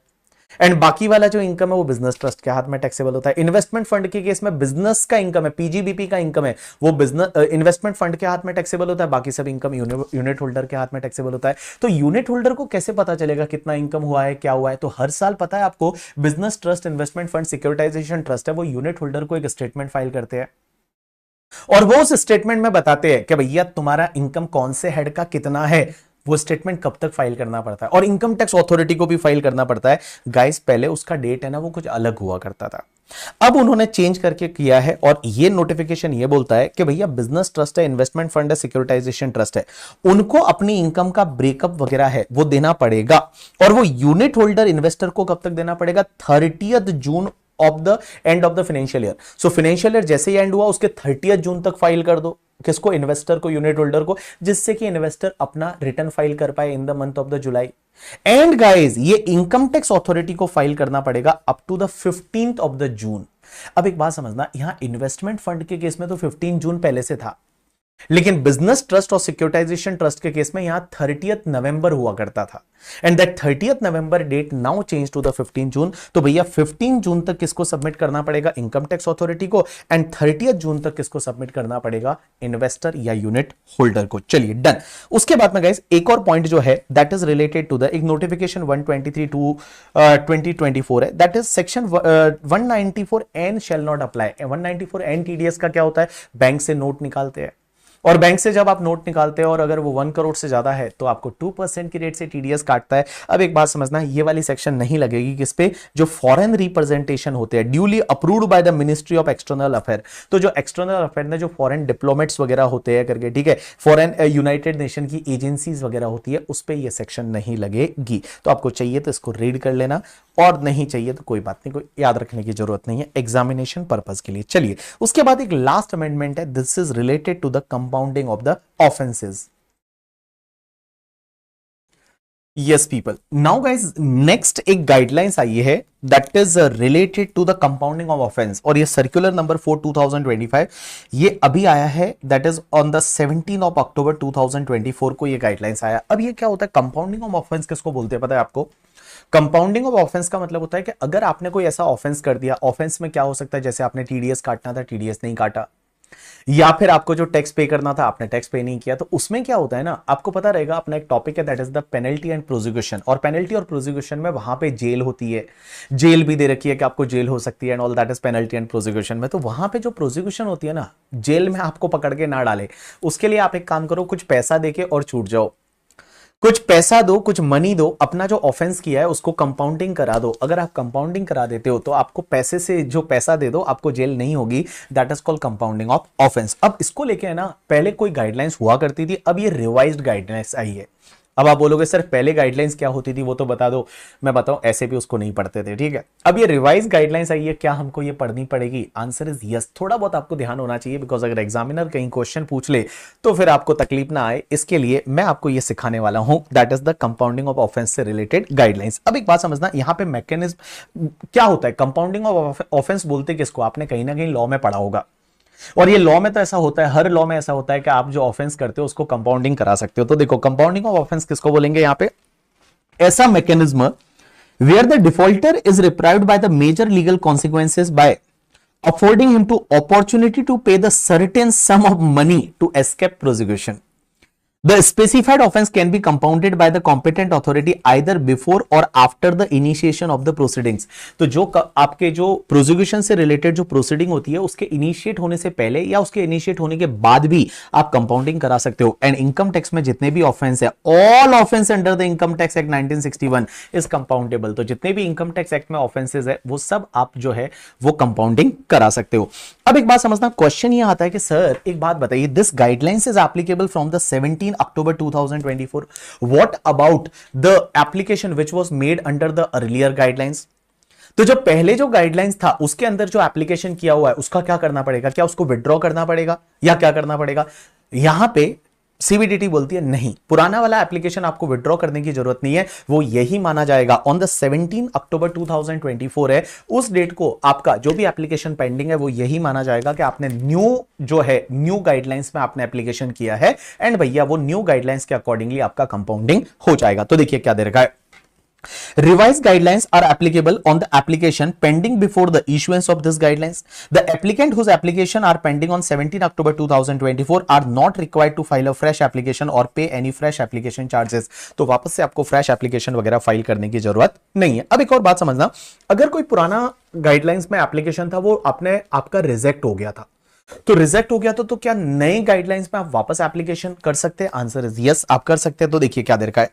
And बाकी वाला जो इनकम है वो बिजनेस ट्रस्ट के हाथ में टैक्सेबल होता है। इन्वेस्टमेंट फंड के केस में बिजनेस का इनकम है, पीजीबीपी का इनकम है, वो बिजनेस इन्वेस्टमेंट फंड के हाथ में टैक्सेबल होता है, बाकी सब इनकम यूनिट होल्डर के हाथ में टैक्सेबल होता है। तो यूनिट होल्डर को कैसे पता चलेगा कितना इनकम हुआ है, क्या हुआ है? तो हर साल पता है आपको, business trust, investment fund, securitisation trust है, वो यूनिट होल्डर को एक स्टेटमेंट फाइल करते हैं और वो उस स्टेटमेंट में बताते हैं कि भैया तुम्हारा इनकम कौन से हेड का कितना है, वो स्टेटमेंट कब तक फाइल करना पड़ता है, और इनकम टैक्स अथॉरिटी को भी फाइल करना पड़ता है। गाइस पहले उसका डेट है ना वो कुछ अलग हुआ करता था, अब उन्होंने चेंज करके किया है और ये नोटिफिकेशन ये बोलता है कि भैया बिजनेस ट्रस्ट है, इन्वेस्टमेंट फंड है, सिक्योरिटाइजेशन ट्रस्ट है, उनको अपनी इनकम का ब्रेकअप वगैरह है वो देना पड़ेगा। और वो यूनिट होल्डर इन्वेस्टर को कब तक देना पड़ेगा? 30th June of the end of the financial year. So financial year जैसे ही एंड हुआ उसके 30th जून तक फाइल कर दो। किसको? इन्वेस्टर को, यूनिट होल्डर को, जिससे कि इन्वेस्टर अपना रिटर्न फाइल कर पाए in the month of the July. And guys ये इनकम टैक्स अथॉरिटी को फाइल करना पड़ेगा up to the 15th of the June. अब एक बात समझना, यहां इन्वेस्टमेंट फंड के केस में तो 15 जून पहले से था, लेकिन बिजनेस ट्रस्ट और सिक्योरिटाइजेशन ट्रस्ट के केस में यहां 30th नवंबर हुआ करता था। And that 30th November date now change to the 15 June. तो भैया 15 जून तक किसको सबमिट करना पड़ेगा? इनकम टैक्स अथॉरिटी को। एंड 30th जून तक किसको सबमिट करना पड़ेगा? इन्वेस्टर या यूनिट होल्डर को। चलिए डन। उसके बाद में गाइस एक और पॉइंट जो है that is related to the एक नोटिफिकेशन 123/2024 है, that is section 194 N shall not apply. 194 N TDS का क्या होता है? बैंक से नोट निकालते हैं और बैंक से जब आप नोट निकालते हैं और अगर वो 1 करोड़ से ज्यादा है तो आपको 2% की रेट से टीडीएस काटता है। अब एक बात समझना, ये वाली सेक्शन नहीं लगेगी किस पे? जो फॉरेन रिप्रेजेंटेशन होते हैं duly approved by the ministry of external affair. तो जो एक्सटर्नल अफेयर में जो फॉरेन डिप्लोमेट्स वगैरह होते हैं करके, ठीक है, फॉरेन यूनाइटेड नेशन की एजेंसीज वगैरह होती है, उस पर यह सेक्शन नहीं लगेगी। तो आपको चाहिए तो इसको रीड कर लेना और नहीं चाहिए तो कोई बात नहीं, कोई याद रखने की जरूरत नहीं है एग्जामिनेशन पर्पस के लिए। चलिए उसके बाद एक लास्ट अमेंडमेंट है, this is related to the compounding of the offences. Yes people, now guys next एक गाइडलाइंस आई है that is related to the compounding of offence, और ये सर्कुलर नंबर 4 2025 ये अभी आया है, that is on the 17 of October 2024 को ये गाइडलाइंस आया। अब ये क्या होता है? कंपाउंडिंग ऑफ ऑफेंस किसको बोलते हैं पता है आपको? कंपाउंडिंग ऑफ ऑफेंस का मतलब होता है कि अगर आपने कोई ऐसा ऑफेंस कर दिया, ऑफेंस में क्या हो सकता है, जैसे आपने टीडीएस काटना था, टीडीएस नहीं काटा, या फिर आपको जो टैक्स पे करना था आपने टैक्स पे नहीं किया, तो उसमें क्या होता है ना, आपको पता रहेगा अपना एक टॉपिक है that is the penalty and prosecution. और पेनल्टी और प्रोसिक्यूशन में वहां पे जेल होती है, जेल भी दे रखी है कि आपको जेल हो सकती है and all, that is penalty and prosecution में। तो वहां पे जो प्रोसिक्यूशन होती है ना, जेल में आपको पकड़ के ना डाले, उसके लिए आप एक काम करो, कुछ पैसा देके और छूट जाओ, कुछ पैसा दो, कुछ मनी दो, अपना जो ऑफेंस किया है उसको कंपाउंडिंग करा दो। अगर आप कंपाउंडिंग करा देते हो तो आपको पैसे से जो पैसा दे दो आपको जेल नहीं होगी, that is called compounding of offence. अब इसको लेके है ना, पहले कोई गाइडलाइंस हुआ करती थी, अब ये रिवाइज्ड गाइडलाइंस आई है। अब आप बोलोगे सर पहले गाइडलाइंस क्या होती थी वो तो बता दो। मैं बताऊं, ऐसे भी उसको नहीं पढ़ते थे, ठीक है। अब ये रिवाइज गाइडलाइंस आई है, क्या हमको ये पढ़नी पड़ेगी? Answer is yes. थोड़ा बहुत आपको ध्यान होना चाहिए, बिकॉज अगर एग्जामिनर कहीं क्वेश्चन पूछ ले तो फिर आपको तकलीफ ना आए, इसके लिए मैं आपको ये सिखाने वाला हूं, that is the compounding of offence से रिलेटेड गाइडलाइंस। अब एक बात समझना, यहां पे मैकेनिज्म क्या होता है? कंपाउंडिंग ऑफ ऑफेंस बोलते किसको? आपने कहीं ना कहीं लॉ में पढ़ा होगा, और ये लॉ में तो ऐसा होता है, हर लॉ में ऐसा होता है कि आप जो ऑफेंस करते हो उसको कंपाउंडिंग करा सकते हो। तो देखो कंपाउंडिंग ऑफ ऑफेंस किसको बोलेंगे यहां पे? ऐसा mechanism where the defaulter is deprived by the major legal consequences by affording him to opportunity to pay the certain sum of money to escape prosecution. The specified offense can be compounded by the competent authority either before or after the initiation of the proceedings। तो जो आपके जो prosecution से related जो proceeding होती है उसके initiate होने से पहले या उसके इनिशिएट होने के बाद भी आप कंपाउंडिंग करा सकते हो। एंड इनकम टैक्स में जितने भी ऑफेंस है, all offence under the income tax act 1961 is compoundable. तो जितने भी इनकम टैक्स एक्ट में ऑफेंसेस है वो सब आप जो है वो कंपाउंडिंग करा सकते हो। अब एक बात समझना, क्वेश्चन ये आता है कि सर एक बात बताइए, this guidelines is applicable from the 17 17 October 2024. What about the application which was made under the earlier guidelines? तो जो पहले जो गाइडलाइंस था उसके अंदर जो एप्लीकेशन किया हुआ है उसका क्या करना पड़ेगा? क्या उसको विड्रॉ करना पड़ेगा या क्या करना पड़ेगा? यहां पे सीबीडीटी बोलती है नहीं, पुराना वाला एप्लीकेशन आपको विड्रॉ करने की जरूरत नहीं है, वो यही माना जाएगा ऑन द 17 अक्टूबर 2024 है, उस डेट को आपका जो भी एप्लीकेशन पेंडिंग है वो यही माना जाएगा कि आपने न्यू गाइडलाइंस में आपने एप्लीकेशन किया है एंड भैया वो न्यू गाइडलाइंस के अकॉर्डिंगली आपका कंपाउंडिंग हो जाएगा। तो देखिए क्या दे रखा है, revised guidelines are applicable on the application pending before the issuance of this guidelines. The applicant whose application are pending on 17 October 2024 are not required to file a fresh application or pay any fresh application charges. तो वापस से आपको fresh application वगैरह file करने की जरूरत नहीं है। अब एक और बात समझना, अगर कोई पुराना गाइडलाइंस में एप्लीकेशन था वो आपका रिजेक्ट हो गया था, तो रिजेक्ट हो गया तो क्या नए गाइडलाइंस में आप वापस एप्लीकेशन कर सकते हैं? आंसर इज यस, आप कर सकते हैं। तो देखिए क्या दे रखा है,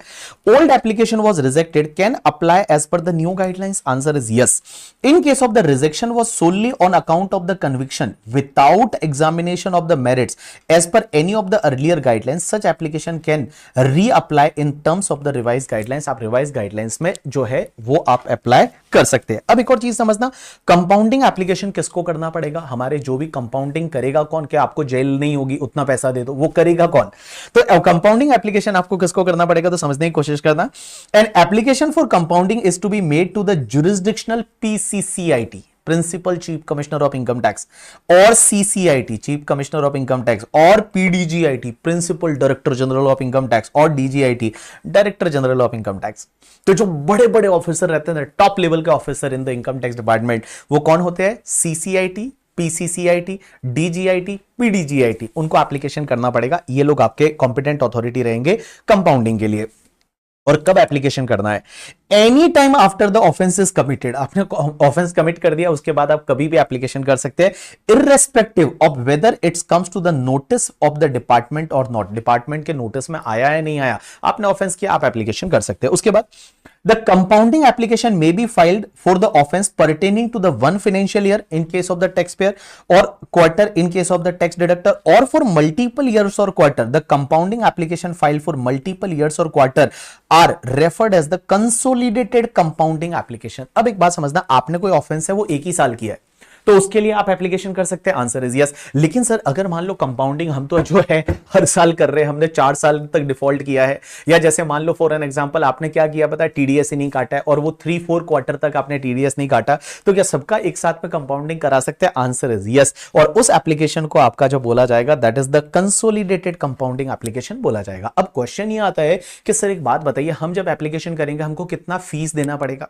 old application was rejected, can apply as per the new guidelines? Answer is yes. In case of the rejection was solely on account of the conviction without examination of the merits as per any of the earlier guidelines, such application can reapply in terms of the revised guidelines. आप revised guidelines में जो है वो आप apply कर सकते हैं। अब एक और चीज समझना, कंपाउंडिंग एप्लीकेशन किसको करना पड़ेगा? हमारे जो भी कंपाउंडिंग करेगा कौन, क्या आपको जेल नहीं होगी उतना पैसा दे दो, वो करेगा कौन? तो कंपाउंडिंग एप्लीकेशन आपको किसको करना पड़ेगा? तो समझने की कोशिश करना, an application for compounding is to be made to the jurisdictional PCCIT, principal chief commissioner of income tax, और CCIT chief commissioner of income tax, और PDGIT principal director general of income tax, और DGIT director general of income tax. तो जो बड़े बड़े officer रहते हैं, top level के officer in the income tax department, वो कौन होते हैं? सीसीआईटी, पीसीसीआईटी, डीजीआईटी, पीडीजीआईटी, उनको एप्लीकेशन करना पड़ेगा। ये लोग आपके कॉम्पिटेंट अथॉरिटी रहेंगे कंपाउंडिंग के लिए। और कब एप्लीकेशन करना है? Any time after the offence is committed. आपने ऑफेंस कमिट कर दिया उसके बाद आप कभी भी एप्लीकेशन कर सकते हैं, irrespective of whether it's comes to the notice of the department और नॉट। डिपार्टमेंट के नोटिस में आया या नहीं आया, आपने ऑफेंस किया, आप एप्लीकेशन कर सकते हैं। उसके बाद the compounding application may be filed for the offense pertaining to the one financial year in case of the taxpayer, or quarter in case of the tax deductor, or for multiple years or quarter. The compounding application filed for multiple years or quarter are referred as the consolidated compounding application. अब एक बात समझना, आपने कोई offence है वो एक ही साल किया है तो उसके लिए आप एप्लीकेशन कर सकते हैं। Answer is yes. लेकिन सर अगर मान लो कंपाउंडिंग हम तो जो है हर साल कर रहे हैं, हमने 4 साल तक डिफॉल्ट किया है, या जैसे मान लो फॉर एन एग्जांपल आपने क्या किया पता है, टीडीएस ही नहीं काटा है और वो 3-4 क्वार्टर तक आपने टीडीएस नहीं काटा, तो क्या सबका एक साथ में कंपाउंडिंग करा सकते हैं? Answer is yes. और उस एप्लीकेशन को आपका जो बोला जाएगा that is the consolidated compounding application बोला जाएगा। अब क्वेश्चन ये आता है कि सर एक बात बताइए, हम जब एप्लीकेशन करेंगे हमको कितना फीस देना पड़ेगा?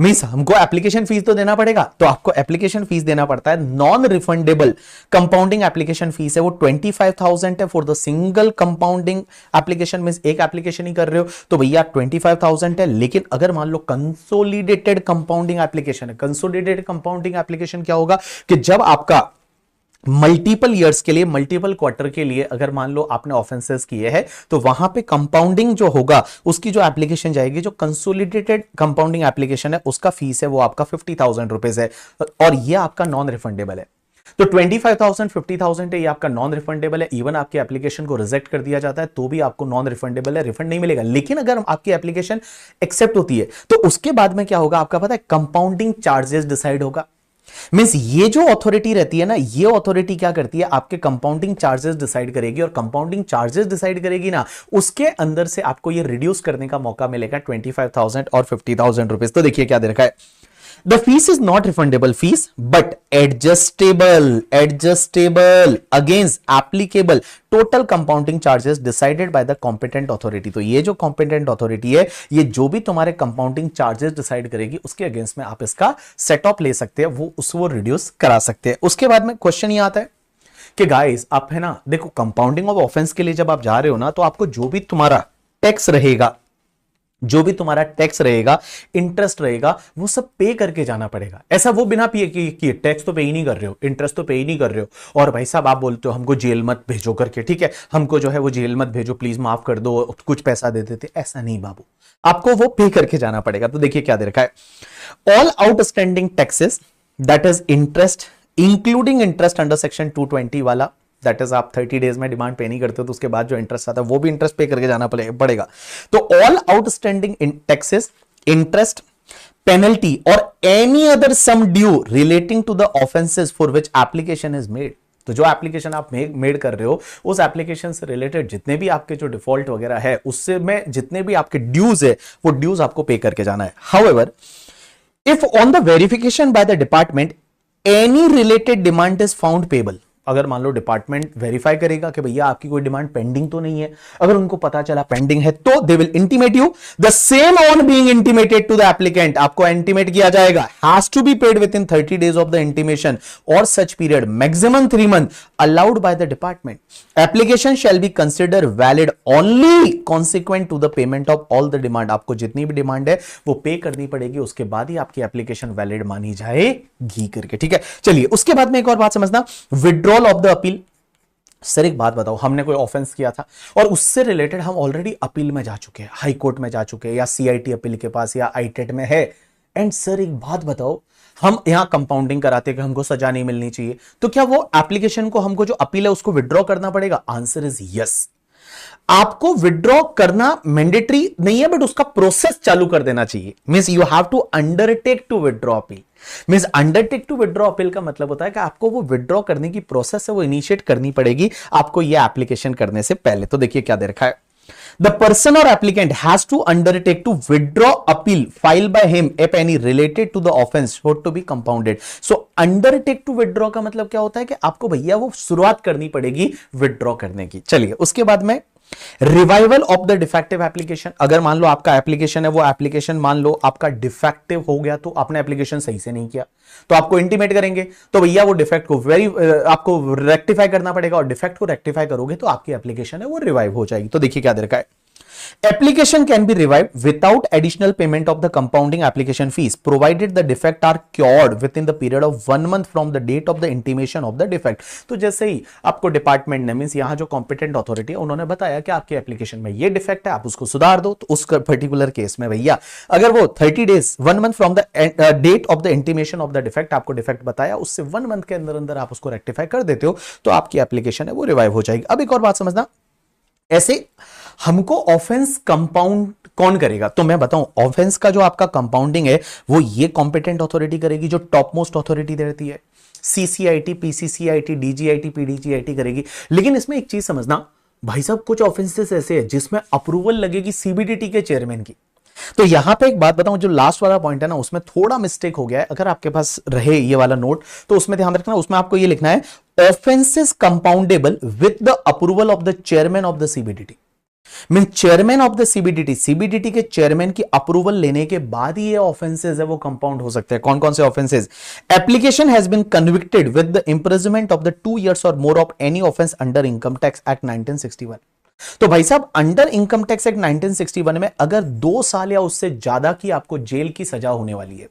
मींस हमको एप्लीकेशन फीस तो देना पड़ेगा, तो आपको एप्लीकेशन फीस देना पड़ता है। Non refundable compounding application fees है वो 25,000 है for the single compounding application. Means एक एप्लीकेशन ही कर रहे हो तो भैया 25,000 है। लेकिन अगर मान लो कंसोलिडेटेड कंपाउंडिंग एप्लीकेशन है, कंसोलिडेटेड कंपाउंडिंग एप्लीकेशन क्या होगा कि जब आपका मल्टीपल ईयर्स के लिए, मल्टीपल क्वार्टर के लिए अगर मान लो आपने ऑफेंसेस किए हैं तो वहां पे कंपाउंडिंग जो होगा उसकी जो एप्लीकेशन जाएगी, जो कंसोलिडेटेड कंपाउंडिंग एप्लीकेशन है उसका फीस है वो आपका 50,000 रुपीज है और ये आपका नॉन रिफंडेबल है। तो 25,000 50,000 है ये आपका नॉन रिफंडेबल है। इवन आपकी एप्लीकेशन को रिजेक्ट कर दिया जाता है तो भी आपको नॉन रिफंडेबल है, रिफंड नहीं मिलेगा। लेकिन अगर आपकी एप्लीकेशन एक्सेप्ट होती है तो उसके बाद में क्या होगा आपका पता है, कंपाउंडिंग चार्जेस डिसाइड होगा। मींस ये जो अथॉरिटी रहती है ना, ये अथॉरिटी क्या करती है, आपके कंपाउंडिंग चार्जेस डिसाइड करेगी और कंपाउंडिंग चार्जेस डिसाइड करेगी ना, उसके अंदर से आपको ये रिड्यूस करने का मौका मिलेगा 25,000 और 50,000 रुपीज। तो देखिए क्या दे रखा है, The fees is not refundable fees but adjustable against applicable total compounding charges decided by the competent authority। तो ये जो competent authority है ये जो भी तुम्हारे compounding charges decide करेगी उसके अगेंस्ट में आप इसका सेट ऑफ ले सकते हैं, वो उसको रिड्यूस करा सकते हैं। उसके बाद में क्वेश्चन ये आता है कि गाइस आप है ना, देखो कंपाउंडिंग ऑफ ऑफेंस के लिए जब आप जा रहे हो ना तो आपको जो भी तुम्हारा टैक्स रहेगा, जो भी तुम्हारा टैक्स रहेगा, इंटरेस्ट रहेगा, वो सब पे करके जाना पड़ेगा। ऐसा वो बिना पे कि टैक्स तो पे ही नहीं कर रहे हो, इंटरेस्ट तो पे ही नहीं कर रहे हो और भाई साहब आप बोलते हो हमको जेल मत भेजो करके, ठीक है हमको जो है वो जेल मत भेजो प्लीज, माफ कर दो, कुछ पैसा दे देते। ऐसा नहीं बाबू, आपको वो पे करके जाना पड़ेगा। तो देखिए क्या दे रखा है, all outstanding taxes that is interest including interest under section 220 वाला, दैट इज आप 30 डेज में डिमांड पे नहीं करते हो तो उसके बाद जो इंटरेस्ट आता है वो भी इंटरेस्ट पे करके जाना पड़ेगा। तो all outstanding taxes, interest, penalty और any other sum due relating to the offences for which application is made. तो जो एप्लीकेशन आप मेड कर रहे हो उस एप्लीकेशन से रिलेटेड जितने भी आपके जो डिफॉल्ट वगैरह है उससे में जितने भी आपके ड्यूज है वो ड्यूज आपको पे करके जाना है। However, if on the verification bye the department any related demand is found payable, अगर मान लो डिपार्टमेंट वेरीफाई करेगा कि भैया आपकी कोई डिमांड पेंडिंग तो नहीं है, अगर उनको पता चला पेंडिंग है तो they will intimate you the same on being intimated to the applicant, आपको इंटीमेट किया जाएगा, has to be paid within 30 days of the intimation और such period maximum 3 month allowed by the department. Application shall be consider valid only consequent to the payment of all the demand, आपको जितनी भी demand है वो पे करनी पड़ेगी, उसके बाद ही आपकी एप्लीकेशन वैलिड मानी जाएगी करके। ठीक है, चलिए उसके बाद में एक और बात समझना, withdrawal of the appeal. Sir एक बात बताओ, हमने कोई ऑफेंस किया था और उससे रिलेटेड हम ऑलरेडी अपील में जा चुके हैं, हाई कोर्ट में जा चुके हैं या सीआईटी अपील के पास या आईटेट में है, एंड सर एक बात बताओ हम यहां कंपाउंडिंग कराते कि हमको सजा नहीं मिलनी चाहिए, तो क्या वो एप्लीकेशन को हमको जो अपील है उसको विड्रॉ करना पड़ेगा? Answer is yes. आपको विड्रॉ करना मैंडेटरी नहीं है बट उसका प्रोसेस चालू कर देना चाहिए। Means you have to undertake to withdraw appeal. Means undertake to withdraw appeal का मतलब होता है कि आपको वो विड्रॉ करने की प्रोसेस है वो इनिशिएट करनी पड़ेगी आपको ये एप्लीकेशन करने से पहले। तो देखिए क्या दे रखा है, द पर्सन और applicant has to undertake to withdraw appeal file by him if any related to the offence would to be compounded. So undertake to withdraw का मतलब क्या होता है कि आपको भैया वो शुरुआत करनी पड़ेगी विड्रॉ करने की। चलिए उसके बाद में revival of the defective application, अगर मान लो आपका एप्लीकेशन है वो एप्लीकेशन मान लो आपका डिफेक्टिव हो गया, तो आपने एप्लीकेशन सही से नहीं किया तो आपको इंटीमेट करेंगे, तो भैया वो डिफेक्ट को आपको रेक्टिफाई करना पड़ेगा और डिफेक्ट को रेक्टिफाई करोगे तो आपकी एप्लीकेशन है वो रिवाइव हो जाएगी। तो देखिए क्या दे रखा है, application can be revived without additional payment of the compounding application fees provided the defect are cured within the period of 1 month from the date of the intimation of the defect। तो जैसे ही आपको department ने means यहां जो competent authority है उन्होंने बताया कि आपके एप्लीकेशन में ये डिफेक्ट है आप उसको सुधार दो, तो उस पर्टिकुलर केस में भैया अगर वो 30 days 1 month from the date of the intimation of the defect आपको डिफेक्ट बताया उससे 1 मंथ के अंदर अंदर आप उसको रेक्टिफाई कर देते हो तो आपकी एप्लीकेशन है वो रिवाइव हो जाएगी। अब एक और बात समझना, ऐसे हमको ऑफेंस कंपाउंड कौन करेगा? तो मैं बताऊं ऑफेंस का जो आपका कंपाउंडिंग है वो ये कॉम्पिटेंट अथॉरिटी करेगी जो टॉप मोस्ट अथॉरिटी रहती है, सीसीआईटी, पीसीसीआईटी, डीजीआईटी, पीडीजीआईटी करेगी। लेकिन इसमें एक चीज समझना भाई साहब, कुछ ऑफेंसेस ऐसे हैं जिसमें अप्रूवल लगेगी सीबीडीटी के चेयरमैन की। तो यहां पे एक बात बताऊं, जो लास्ट वाला पॉइंट है ना उसमें थोड़ा मिस्टेक हो गया है, अगर आपके पास रहे ये वाला नोट तो उसमें ध्यान रखना, उसमें आपको ये लिखना है offences compoundable with the approval of the chairman of the CBDT. Mean chairman of the CBDT, CBDT के चेयरमैन की अप्रूवल लेने के बाद ही ये ऑफेंसेस है वो कंपाउंड हो सकते हैं। कौन कौन से offences? Application has been convicted with the imprisonment of the 2 years और more of any offence under income tax act 1961। तो भाई साहब अंडर इनकम टैक्स एक्ट 1961 में अगर 2 साल या उससे ज्यादा की आपको जेल की सजा होने वाली है,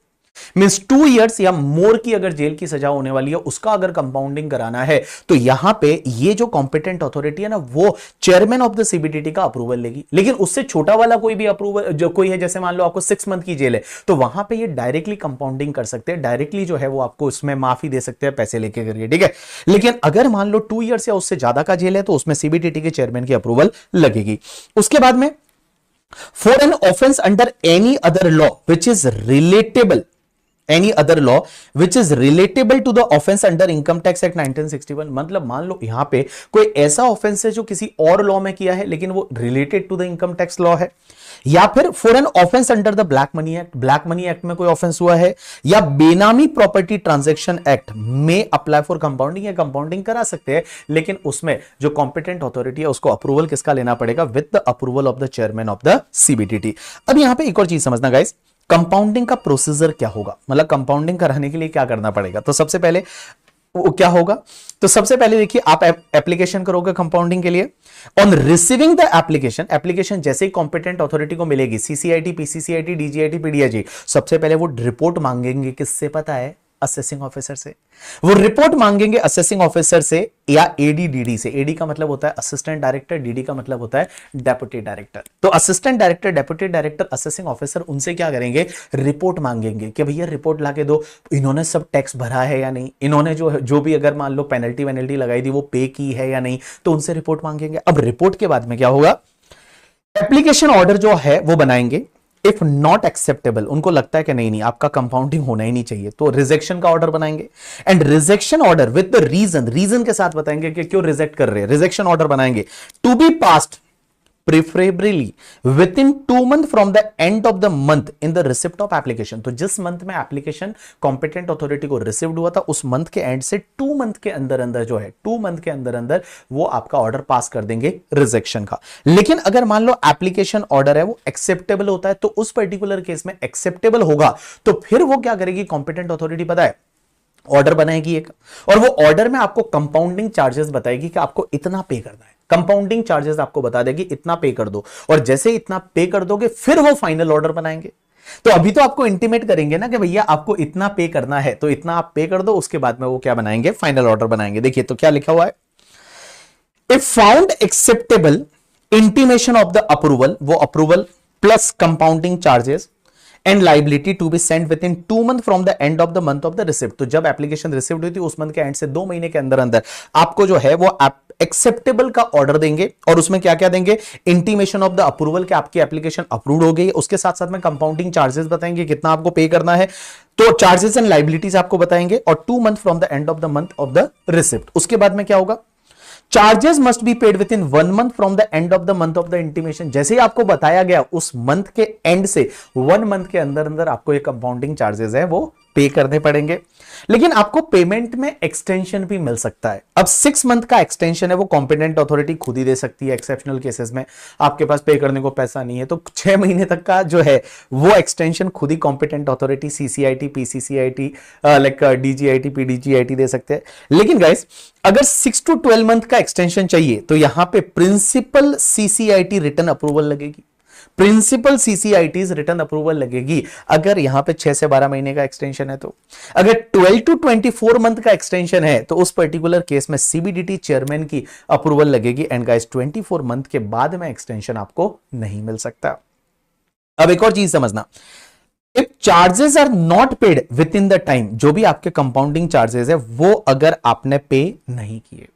मींस 2 years या मोर की अगर जेल की सजा होने वाली है, उसका अगर कंपाउंडिंग कराना है तो यहां पे ये जो कॉम्पिटेंट अथॉरिटी है ना वो चेयरमैन ऑफ द सीबीडीटी का अप्रूवल लेगी। लेकिन उससे छोटा वाला कोई भी अप्रूवल जो कोई है, जैसे मान लो आपको 6 मंथ की जेल है तो वहां पे ये डायरेक्टली कंपाउंडिंग कर सकते हैं, डायरेक्टली जो है वो आपको उसमें माफी दे सकते हैं पैसे लेके करिए, ठीक है। लेकिन अगर मान लो 2 years या उससे ज्यादा का जेल है तो उसमें सीबीडीटी के चेयरमैन की अप्रूवल लगेगी। उसके बाद में for an offence under any other law which is relatable, any other law which is relatable to the offense under income tax act 1961। मतलब मान लो यहां पे कोई ऐसा ऑफेंस है जो किसी और लॉ में किया है लेकिन वो related to the income tax law है, या फिर for an offence under the black money act, black money act में कोई ऑफेंस हुआ है, या बेनामी प्रॉपर्टी ट्रांजैक्शन एक्ट में अप्लाई फॉर कंपाउंडिंग या कंपाउंडिंग करा सकते हैं। लेकिन उसमें जो कॉम्पिटेंट अथॉरिटी है उसको अप्रूवल किसका लेना पड़ेगा? With the approval of the chairman of the CBDT. अब यहां पे एक और चीज समझना गाइस, कंपाउंडिंग का प्रोसीजर क्या होगा, मतलब कंपाउंडिंग कराने के लिए क्या करना पड़ेगा। तो सबसे पहले वो क्या होगा, तो सबसे पहले देखिए आप एप्लीकेशन करोगे कंपाउंडिंग के लिए। On receiving the application, application जैसे ही कॉम्पिटेंट अथॉरिटी को मिलेगी, सीसीआईटी, पीसीसीआईटी, डीजीआईटी, पीडीआईजी, सबसे पहले वो रिपोर्ट मांगेंगे किससे पता है? असेसिंग ऑफिसर से। वो रिपोर्ट मांगेंगे असेसिंग ऑफिसर से या एडीडीडी से। एडी का मतलब होता है असिस्टेंट डायरेक्टर, डीडी का मतलब होता है डेप्यूटी डायरेक्टर। तो assistant director, deputy director, assessing officer उनसे क्या करेंगे, रिपोर्ट मांगेंगे कि भैया रिपोर्ट लाके दो, इन्होंने सब टैक्स भरा है या नहीं, इन्होंने जो भी अगर मान लो पेनल्टी लगाई थी वो पे की है या नहीं, तो उनसे रिपोर्ट मांगेंगे। अब रिपोर्ट के बाद में क्या होगा, एप्लीकेशन ऑर्डर जो है वो बनाएंगे। इफ नॉट एक्सेप्टेबल, उनको लगता है कि नहीं आपका कंपाउंडिंग होना ही नहीं चाहिए, तो रिजेक्शन का ऑर्डर बनाएंगे। And rejection order with the reason के साथ बताएंगे कि क्यों रिजेक्ट कर रहे हैं। रिजेक्शन ऑर्डर बनाएंगे to be passed preferably within 2 months from the end of the month in the receipt of application। तो जिस मंथ में एप्लीकेशन कॉम्पिटेंट अथॉरिटी को रिसीव्ड हुआ था उस मंथ के एंड से 2 मंथ के अंदर अंदर जो है 2 मंथ के अंदर अंदर वो आपका ऑर्डर पास कर देंगे रिजेक्शन का। लेकिन अगर मान लो एप्लीकेशन ऑर्डर है वो एक्सेप्टेबल होता है, तो उस पर्टिकुलर केस में एक्सेप्टेबल होगा तो फिर वो क्या करेगी, कॉम्पिटेंट अथॉरिटी पता है ऑर्डर बनाएगी एक, और वो ऑर्डर में आपको कंपाउंडिंग चार्जेस बताएगी कि आपको इतना पे करना है। कंपाउंडिंग चार्जेस आपको बता देगी इतना पे कर दो, और जैसे इतना पे कर दोगे फिर वो फाइनल ऑर्डर बनाएंगे। तो अभी तो आपको इंटीमेट करेंगे ना कि भैया आपको इतना पे करना है, तो इतना आप पे कर दो, उसके बाद में वो क्या बनाएंगे, फाइनल ऑर्डर बनाएंगे। देखिए तो क्या लिखा हुआ है, if found acceptable intimation of the approval, वो approval plus compounding charges and liability to be send within 2 month from the end of the month of the receipt. तो जब एप्लीकेशन रिसीव्ड हुई थी उस मंथ के and से 2 महीने के अंदर अंदर आपको जो है वो एक्सेप्टेबल का ऑर्डर देंगे, और उसमें क्या क्या देंगे, इंटीमेशन ऑफ द अप्रूवल कि आपकी एप्लीकेशन अप्रूव्ड हो गई है, उसके साथ साथ में कंपाउंडिंग चार्जेस बताएंगे कितना आपको पे करना है, तो चार्जेस एंड लाइबिलिटीज आपको बताएंगे, और 2 month from the end of the month of the receipt. उसके बाद में क्या होगा, charges must be paid with in 1 month from the end of the month of the intimation. जैसे ही आपको बताया गया उस मंथ के एंड से 1 मंथ के अंदर अंदर आपको ये कंपाउंडिंग चार्जेस है वो पे करने पड़ेंगे। लेकिन आपको पेमेंट में एक्सटेंशन भी मिल सकता है। अब 6 मंथ का एक्सटेंशन है वो कॉम्पिटेंट अथॉरिटी खुद ही दे सकती है। एक्सेप्शनल केसेस में आपके पास पे करने को पैसा नहीं है तो 6 महीने तक का जो है वो एक्सटेंशन खुद ही competent authority CCIT, PCCIT, like DGIT, PDGIT दे सकते हैं। लेकिन गाइस अगर 6 to 12 मंथ का एक्सटेंशन चाहिए तो यहां पे प्रिंसिपल सीसीआईटी रिटर्न अप्रूवल लगेगी। प्रिंसिपल सीसीआईटीज रिटर्न अप्रूवल लगेगी अगर यहां पे 6 से 12 महीने का एक्सटेंशन है। तो अगर 12 to 24 मंथ का एक्सटेंशन है तो उस पर्टिकुलर केस में सीबीडीटी चेयरमैन की अप्रूवल लगेगी। एंड गाइस 24 मंथ के बाद में एक्सटेंशन आपको नहीं मिल सकता। अब एक और चीज समझना, if charges are not paid within the time, जो भी आपके कंपाउंडिंग चार्जेस है वो अगर आपने पे नहीं किए,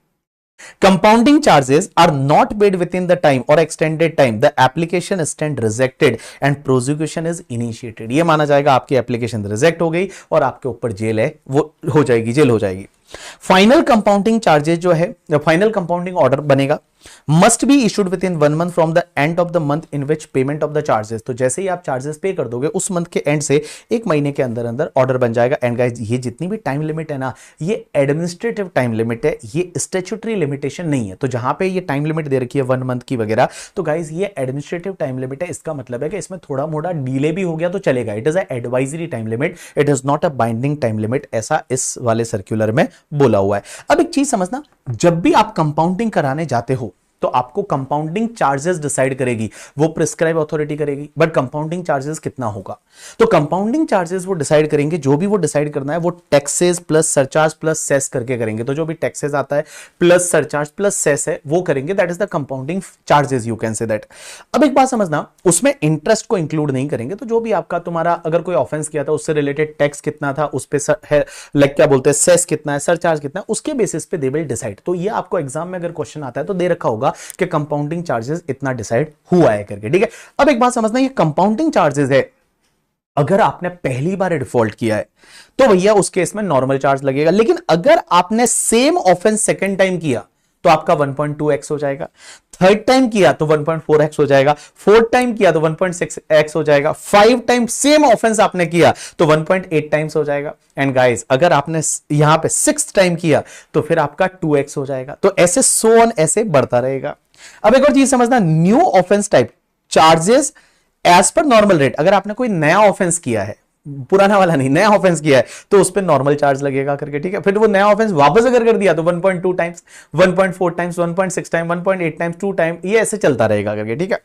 compounding charges are not paid within the time or extended time, the application stand rejected and prosecution is initiated। ये माना जाएगा आपकी एप्लीकेशन रिजेक्ट हो गई और आपके ऊपर जेल है वो हो जाएगी, जेल हो जाएगी। फाइनल कंपाउंडिंग चार्जेस जो है, फाइनल कंपाउंडिंग ऑर्डर बनेगा, must be issued with in 1 month from the end of the month in which payment of the charges. तो जैसे ही आप चार्जेस पे कर दोगे उस मंथ के एंड से 1 महीने के अंदर अंदर ऑर्डर बन जाएगा। एंड गाइस ये जितनी भी टाइम लिमिट है ना, ये एडमिनिस्ट्रेटिव टाइम लिमिट है, ये स्टैट्यूटरी लिमिटेशन नहीं है। तो जहां पे ये टाइम लिमिट दे रखी है 1 मंथ की वगैरह, तो गाइस ये एडमिनिस्ट्रेटिव टाइम लिमिट है। इसका मतलब है कि इसमें थोड़ा मोड़ा डिले भी हो गया तो चलेगा। It is a advisory time limit, it is not a binding time limit, ऐसा इस वाले सर्कुलर में बोला हुआ है। अब एक चीज समझना, जब भी आप कंपाउंडिंग कराने जाते हो तो आपको कंपाउंडिंग चार्जेस डिसाइड करेगी, वो प्रिस्क्राइब अथॉरिटी करेगी, बट कंपाउंडिंग चार्जेस कितना होगा, तो कंपाउंडिंग चार्जेस वो डिसाइड करेंगे। जो भी वो डिसाइड करना है वो taxes plus surcharge plus cess करके करेंगे। तो जो भी टैक्सेस आता है प्लस सरचार्ज प्लस सेस है वो करेंगे, that is the compounding charges, you can say that. अब एक बात समझना, उसमें इंटरेस्ट को इंक्लूड नहीं करेंगे। तो जो भी आपका तुम्हारा अगर कोई ऑफेंस किया था उससे रिलेटेड टैक्स कितना था, उस पे लाइक क्या बोलते हैं सेस कितना है, सरचार्ज कितना है, उसके बेसिस पे दे विल डिसाइड। तो ये आपको एग्जाम में अगर क्वेश्चन आता है तो दे रखा होगा कि कंपाउंडिंग चार्जेस इतना डिसाइड हुआ है करके, ठीक है। अब एक बात समझना, ये कंपाउंडिंग चार्जेस है, अगर आपने पहली बार डिफॉल्ट किया है तो भैया उस केस में नॉर्मल चार्ज लगेगा। लेकिन अगर आपने सेम ऑफेंस सेकंड टाइम किया तो आपका 1.2x हो जाएगा, थर्ड टाइम किया तो 1.4x हो जाएगा, फोर्थ टाइम किया तो 1.6x हो जाएगा, 5 टाइम सेम ऑफेंस आपने किया तो 1.8 टाइम्स हो जाएगा। एंड गाइस अगर आपने यहां पे 6th टाइम किया तो फिर आपका 2x हो जाएगा। तो ऐसे सो ऑन ऐसे बढ़ता रहेगा। अब एक और चीज समझना, new offence type charges as per normal rate. अगर आपने कोई नया ऑफेंस किया है, पुराना वाला नहीं, नया ऑफेंस किया है तो उस पर नॉर्मल चार्ज लगेगा करके, ठीक है। फिर वो नया ऑफेंस वापस अगर कर दिया तो 1.2 times, 1.4 times, 1.6 time, 1.8 times, 2 time, ये ऐसे चलता रहेगा करके, ठीक है।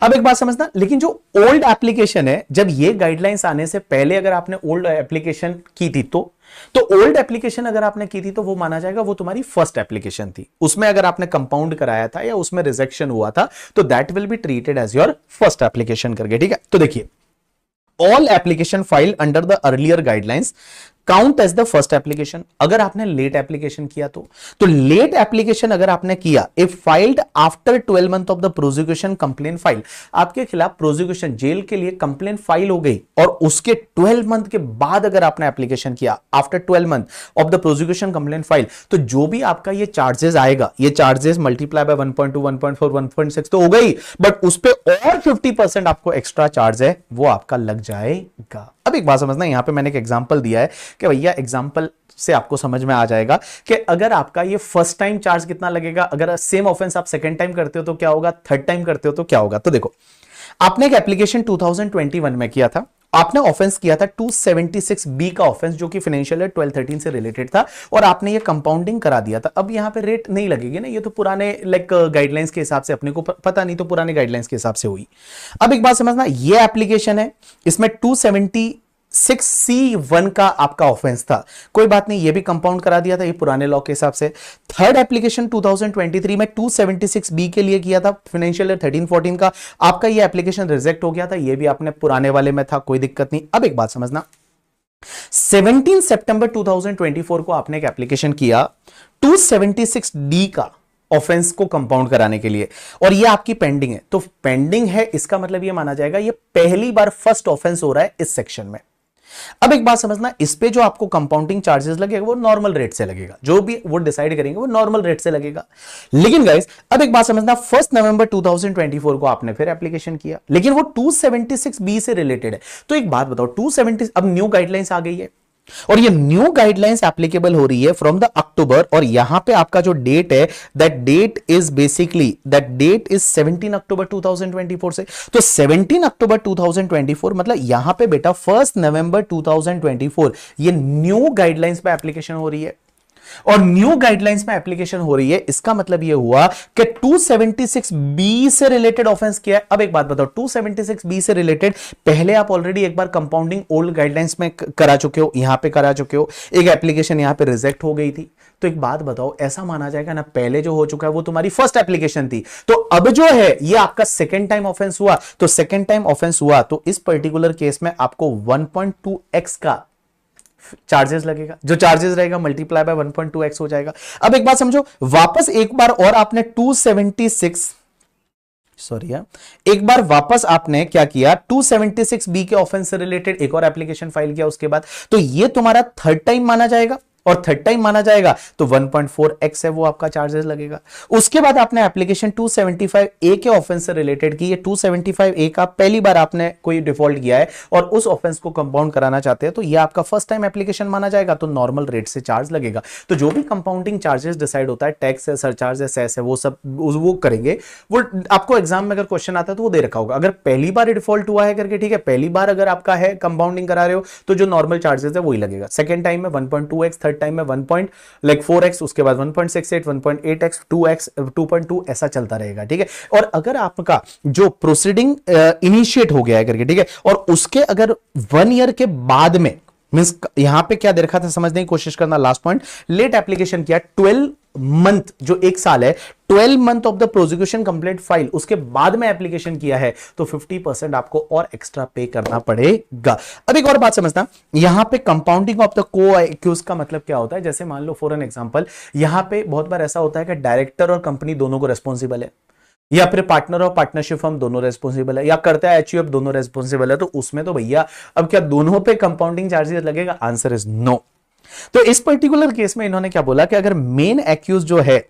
अब एक बात समझना, लेकिन जो ओल्ड एप्लीकेशन है, जब ये गाइडलाइंस आने से पहले अगर आपने ओल्ड एप्लीकेशन की थी तो तो ओल्ड एप्लीकेशन अगर आपने की थी तो वो माना जाएगा वो तुम्हारी फर्स्ट एप्लीकेशन थी, उसमें अगर आपने कंपाउंड कराया था या उसमें रिजेक्शन हुआ था तो that will be treated as your first application करके, ठीक है। तो देखिए, all application file under the earlier guidelines count as the first application. अगर आपने लेट एप्लीकेशन किया तो लेट एप्लीकेशन अगर आपने किया if filed after 12 month of the prosecution complain file, आपके खिलाफ प्रोसिक्यूशन जेल के लिए कंप्लेन फाइल हो गई और उसके 12 मंथ के बाद अगर आपने एप्लीकेशन किया after 12 month of the prosecution complain file, तो जो भी आपका ये चार्जेस आएगा, ये चार्जेस मल्टीप्लाई बाय 1.2 1.4 1.6 तो हो गई, बट उस पर और 50% आपको एक्स्ट्रा चार्ज है वो आपका लग जाएगा। अब एक बात समझना, यहां पे मैंने एक एग्जांपल दिया है कि भैया एग्जांपल से आपको समझ में आ जाएगा कि अगर आपका ये फर्स्ट टाइम चार्ज कितना लगेगा, अगर सेम ऑफेंस आप सेकंड टाइम करते हो तो क्या होगा, थर्ड टाइम करते हो तो क्या होगा। तो देखो, आपने एक एप्लीकेशन 2021 में किया था, आपने ऑफेंस किया था 276 बी का ऑफेंस जो कि फाइनेंशियल ईयर 12-13 से रिलेटेड था और आपने ये कंपाउंडिंग करा दिया था। अब यहां पे रेट नहीं लगेगी ना, ये तो पुराने गाइडलाइंस के हिसाब से, अपने को पता नहीं तो पुराने गाइडलाइंस के हिसाब से हुई। अब एक बात समझना, ये एप्लीकेशन है, इसमें 276C1 का आपका ऑफेंस था, कोई बात नहीं, ये भी कंपाउंड करा दिया था, ये पुराने लॉ के हिसाब से। थर्ड एप्लीकेशन 2023 में 276B के लिए किया था, फाइनेंशियल ईयर 13-14 का, आपका ये एप्लीकेशन रिजेक्ट हो गया था, ये भी आपने पुराने वाले में था, कोई दिक्कत नहीं। अब एक बात समझना, 17 सितंबर 2024 को आपने एक एप्लीकेशन किया 276D का ऑफेंस को कंपाउंड कराने के लिए और ये आपकी पेंडिंग है, तो पेंडिंग है इसका मतलब ये माना जाएगा ये पहली बार फर्स्ट ऑफेंस हो रहा है इस सेक्शन में। अब एक बात समझना, इस पे जो आपको कंपाउंडिंग चार्जेस लगेगा वो नॉर्मल रेट से लगेगा, जो भी वो डिसाइड करेंगे वो नॉर्मल रेट से लगेगा। लेकिन गाइस अब एक बात समझना, 1 नवंबर 2024 को आपने फिर एप्लीकेशन किया, लेकिन वो 276B से रिलेटेड है। तो एक बात बताओ, 270 अब न्यू गाइडलाइंस आ गई है और ये न्यू गाइडलाइंस एप्लीकेबल हो रही है फ्रॉम द अक्टूबर, और यहां पे आपका जो डेट है दैट डेट इज 17 अक्टूबर 2024 से। तो 17 अक्टूबर 2024 मतलब यहां पे बेटा 1 नवंबर 2024 ये न्यू गाइडलाइंस पे एप्लीकेशन हो रही है और न्यू गाइडलाइंस में एप्लीकेशन हो रही है, इसका मतलब यह हुआ कि 276B से रिलेटेड ऑफेंस किया है। अब एक बात बताओ, 276B से रिलेटेड पहले आप ऑलरेडी एक बार कंपाउंडिंग ओल्ड गाइडलाइंस में करा चुके हो, यहां पे करा चुके हो, एक एप्लीकेशन यहां पे रिजेक्ट हो गई थी। तो एक बात बताओ, ऐसा माना जाएगा ना पहले जो हो चुका है वो तुम्हारी फर्स्ट एप्लीकेशन थी, तो अब जो है ये आपका सेकंड टाइम ऑफेंस हुआ, तो सेकंड टाइम ऑफेंस हुआ तो इस पर्टिकुलर केस में आपको 1.2x का चार्जेस लगेगा, जो चार्जेस रहेगा मल्टीप्लाई बाय 1.2x हो जाएगा। अब एक बात समझो, वापस एक बार और आपने 276 सॉरी एक बार वापस आपने क्या किया, 276B के ऑफेंस से रिलेटेड एक और एप्लीकेशन फाइल किया उसके बाद, तो ये तुम्हारा थर्ड टाइम माना जाएगा और थर्ड टाइम माना जाएगा तो 1.4x है वो आपका चार्जेस लगेगा। उसके बाद आपने एप्लीकेशन 275A के ऑफेंस से रिलेटेड की, ये 275A का पहली बार आपने कोई डिफॉल्ट किया है और उस ऑफेंस को कंपाउंड कराना चाहते हैं, तो ये आपका फर्स्ट टाइम एप्लीकेशन माना जाएगा, तो नॉर्मल रेट से चार्ज लगेगा। तो जो भी कंपाउंडिंग चार्जेस डिसाइड होता है, टैक्स है, सरचार्ज है, सेस है, वो सब वो करेंगे। वो आपको एग्जाम में अगर क्वेश्चन आता है तो वो दे रखा होगा, अगर पहली बार डिफॉल्ट हुआ है करके, ठीक है, पहली बार अगर आपका है कंपाउंडिंग करा रहे हो तो जो नॉर्मल चार्जेस है वही लगेगा। सेकंड टाइम में 1.2x, थर्ड टाइम में 1.4x, उसके बाद 1.68, 1.8x, 2x, 2.2 ऐसा चलता रहेगा, ठीक है। और अगर आपका जो प्रोसीडिंग इनिशिएट हो गया है करके, ठीक है, और उसके अगर 1 ईयर के बाद में, मींस यहां पे क्या दे रखा था समझने की कोशिश करना, लास्ट पॉइंट, लेट एप्लीकेशन किया 12 मंथ, जो एक साल है, 12 month of the prosecution complaint file, उसके बाद में एप्लीकेशन किया है तो 50% आपको और एक्स्ट्रा पे करना पड़ेगा। अब एक और बात समझना, यहां पे कंपाउंडिंग ऑफ द को एक्यूज का मतलब क्या होता है, जैसे मान लो फॉर एन एग्जांपल, यहां पे बहुत बार ऐसा होता है कि डायरेक्टर और कंपनी दोनों को रेस्पॉन्सिबल है, या फिर पार्टनर और पार्टनरशिप फर्म दोनों रेस्पॉन्सिबल है, या करता है एचयूएफ दोनों रेस्पॉन्सिबल है, तो उसमें तो भैया अब क्या दोनों पे कंपाउंडिंग चार्जेस लगेगा? Answer is no. तो इस पर्टिकुलर केस में इन्होंने क्या बोला कि अगर मेन एक्यूज जो है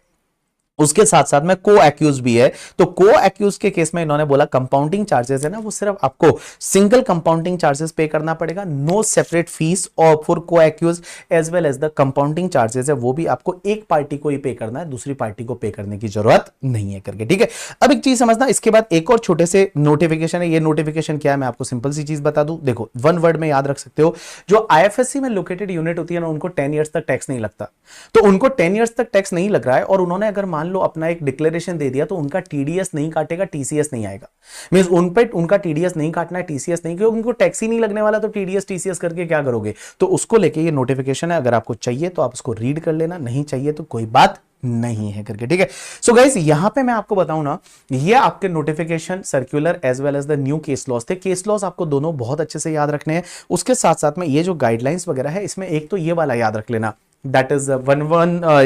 उसके साथ साथ में को एक्यूज भी है, तो को एक्यूज के केस में इन्होंने बोला कंपाउंडिंग चार्जेस है ना, वो सिर्फ आपको सिंगल कंपाउंडिंग चार्जेस पे करना पड़ेगा, नो सेपरेट फीस और फॉर को accuse as well as the compounding charges है वो भी आपको एक पार्टी को ही पे करना है, दूसरी पार्टी को पे करने की जरूरत नहीं है करके, ठीक है। अब एक चीज समझना, इसके बाद एक और छोटे से नोटिफिकेशन है। ये नोटिफिकेशन क्या है मैं आपको सिंपल सी चीज बता दूं, देखो वन वर्ड में याद रख सकते हो, जो आईएफएससी में लोकेटेड यूनिट होती है ना, उनको 10 ईयर्स तक टैक्स नहीं लगता, तो उनको 10 ईयर्स तक टैक्स नहीं लग रहा है और उन्होंने अगर मान मान लो अपना एक डिक्लेरेशन दे दिया तो उनका टीडीएस नहीं काटेगा, टीसीएस नहीं आएगा। मींस उन पे उनका टीडीएस नहीं काटना है, टीसीएस नहीं, क्योंकि उनको टैक्स ही नहीं लगने वाला, तो टीडीएस टीसीएस करके क्या करोगे। तो उसको लेके ये नोटिफिकेशन है, अगर आपको चाहिए तो आप उसको रीड कर लेना, नहीं चाहिए तो कोई बात नहीं है करके, ठीक है। सो गाइस यहां पे मैं आपको बताऊं ना, ये आपके notification circular as well as the new case laws थे। केस लॉस आपको दोनों बहुत अच्छे से याद रखने हैं, उसके साथ साथ में ये जो गाइडलाइंस वगैरह है, इसमें एक तो ये वाला याद रख लेना, दैट इज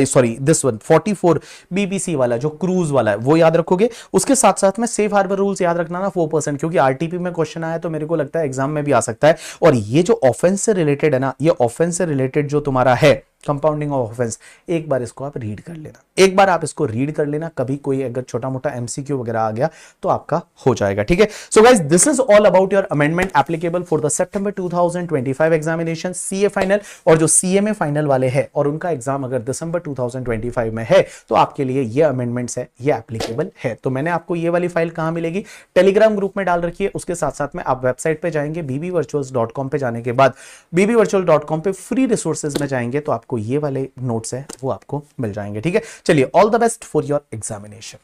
44 बीबीसी वाला जो क्रूज वाला है वो याद रखोगे। उसके साथ साथ में सेफ हार्बर रूल्स याद रखना ना 4%, क्योंकि आरटीपी में क्वेश्चन आया तो मेरे को लगता है एग्जाम में भी आ सकता है। और ये जो ऑफेंस से रिलेटेड है ना, ये ऑफेंस से रिलेटेड जो तुम्हारा है कंपाउंडिंग ऑफ ऑफेंस, एक बार इसको आप रीड कर लेना, एक बार आप इसको रीड कर लेना, कभी कोई अगर छोटा मोटा एमसीक्यू वगैरह आ गया तो आपका हो जाएगा, ठीक है। So guys this is all about your amendment applicable for the September 2025 examination CA final. और जो सीएमए फाइनल वाले हैं और उनका एग्जाम अगर दिसंबर 2025 में है तो आपके लिए ये अमेंडमेंट्स है, ये एप्लीकेबल है। तो मैंने आपको ये वाली फाइल कहां मिलेगी, टेलीग्राम ग्रुप में डाल रखी है। उसके साथ साथ में आप वेबसाइट पे जाएंगे, bbvirtuals.com पे जाने के बाद bbvirtual.com पे फ्री रिसोर्सेज में जाएंगे तो आपको ये वाले नोट्स है वो आपको मिल जाएंगे, ठीक है। चलिए all the best for your examination.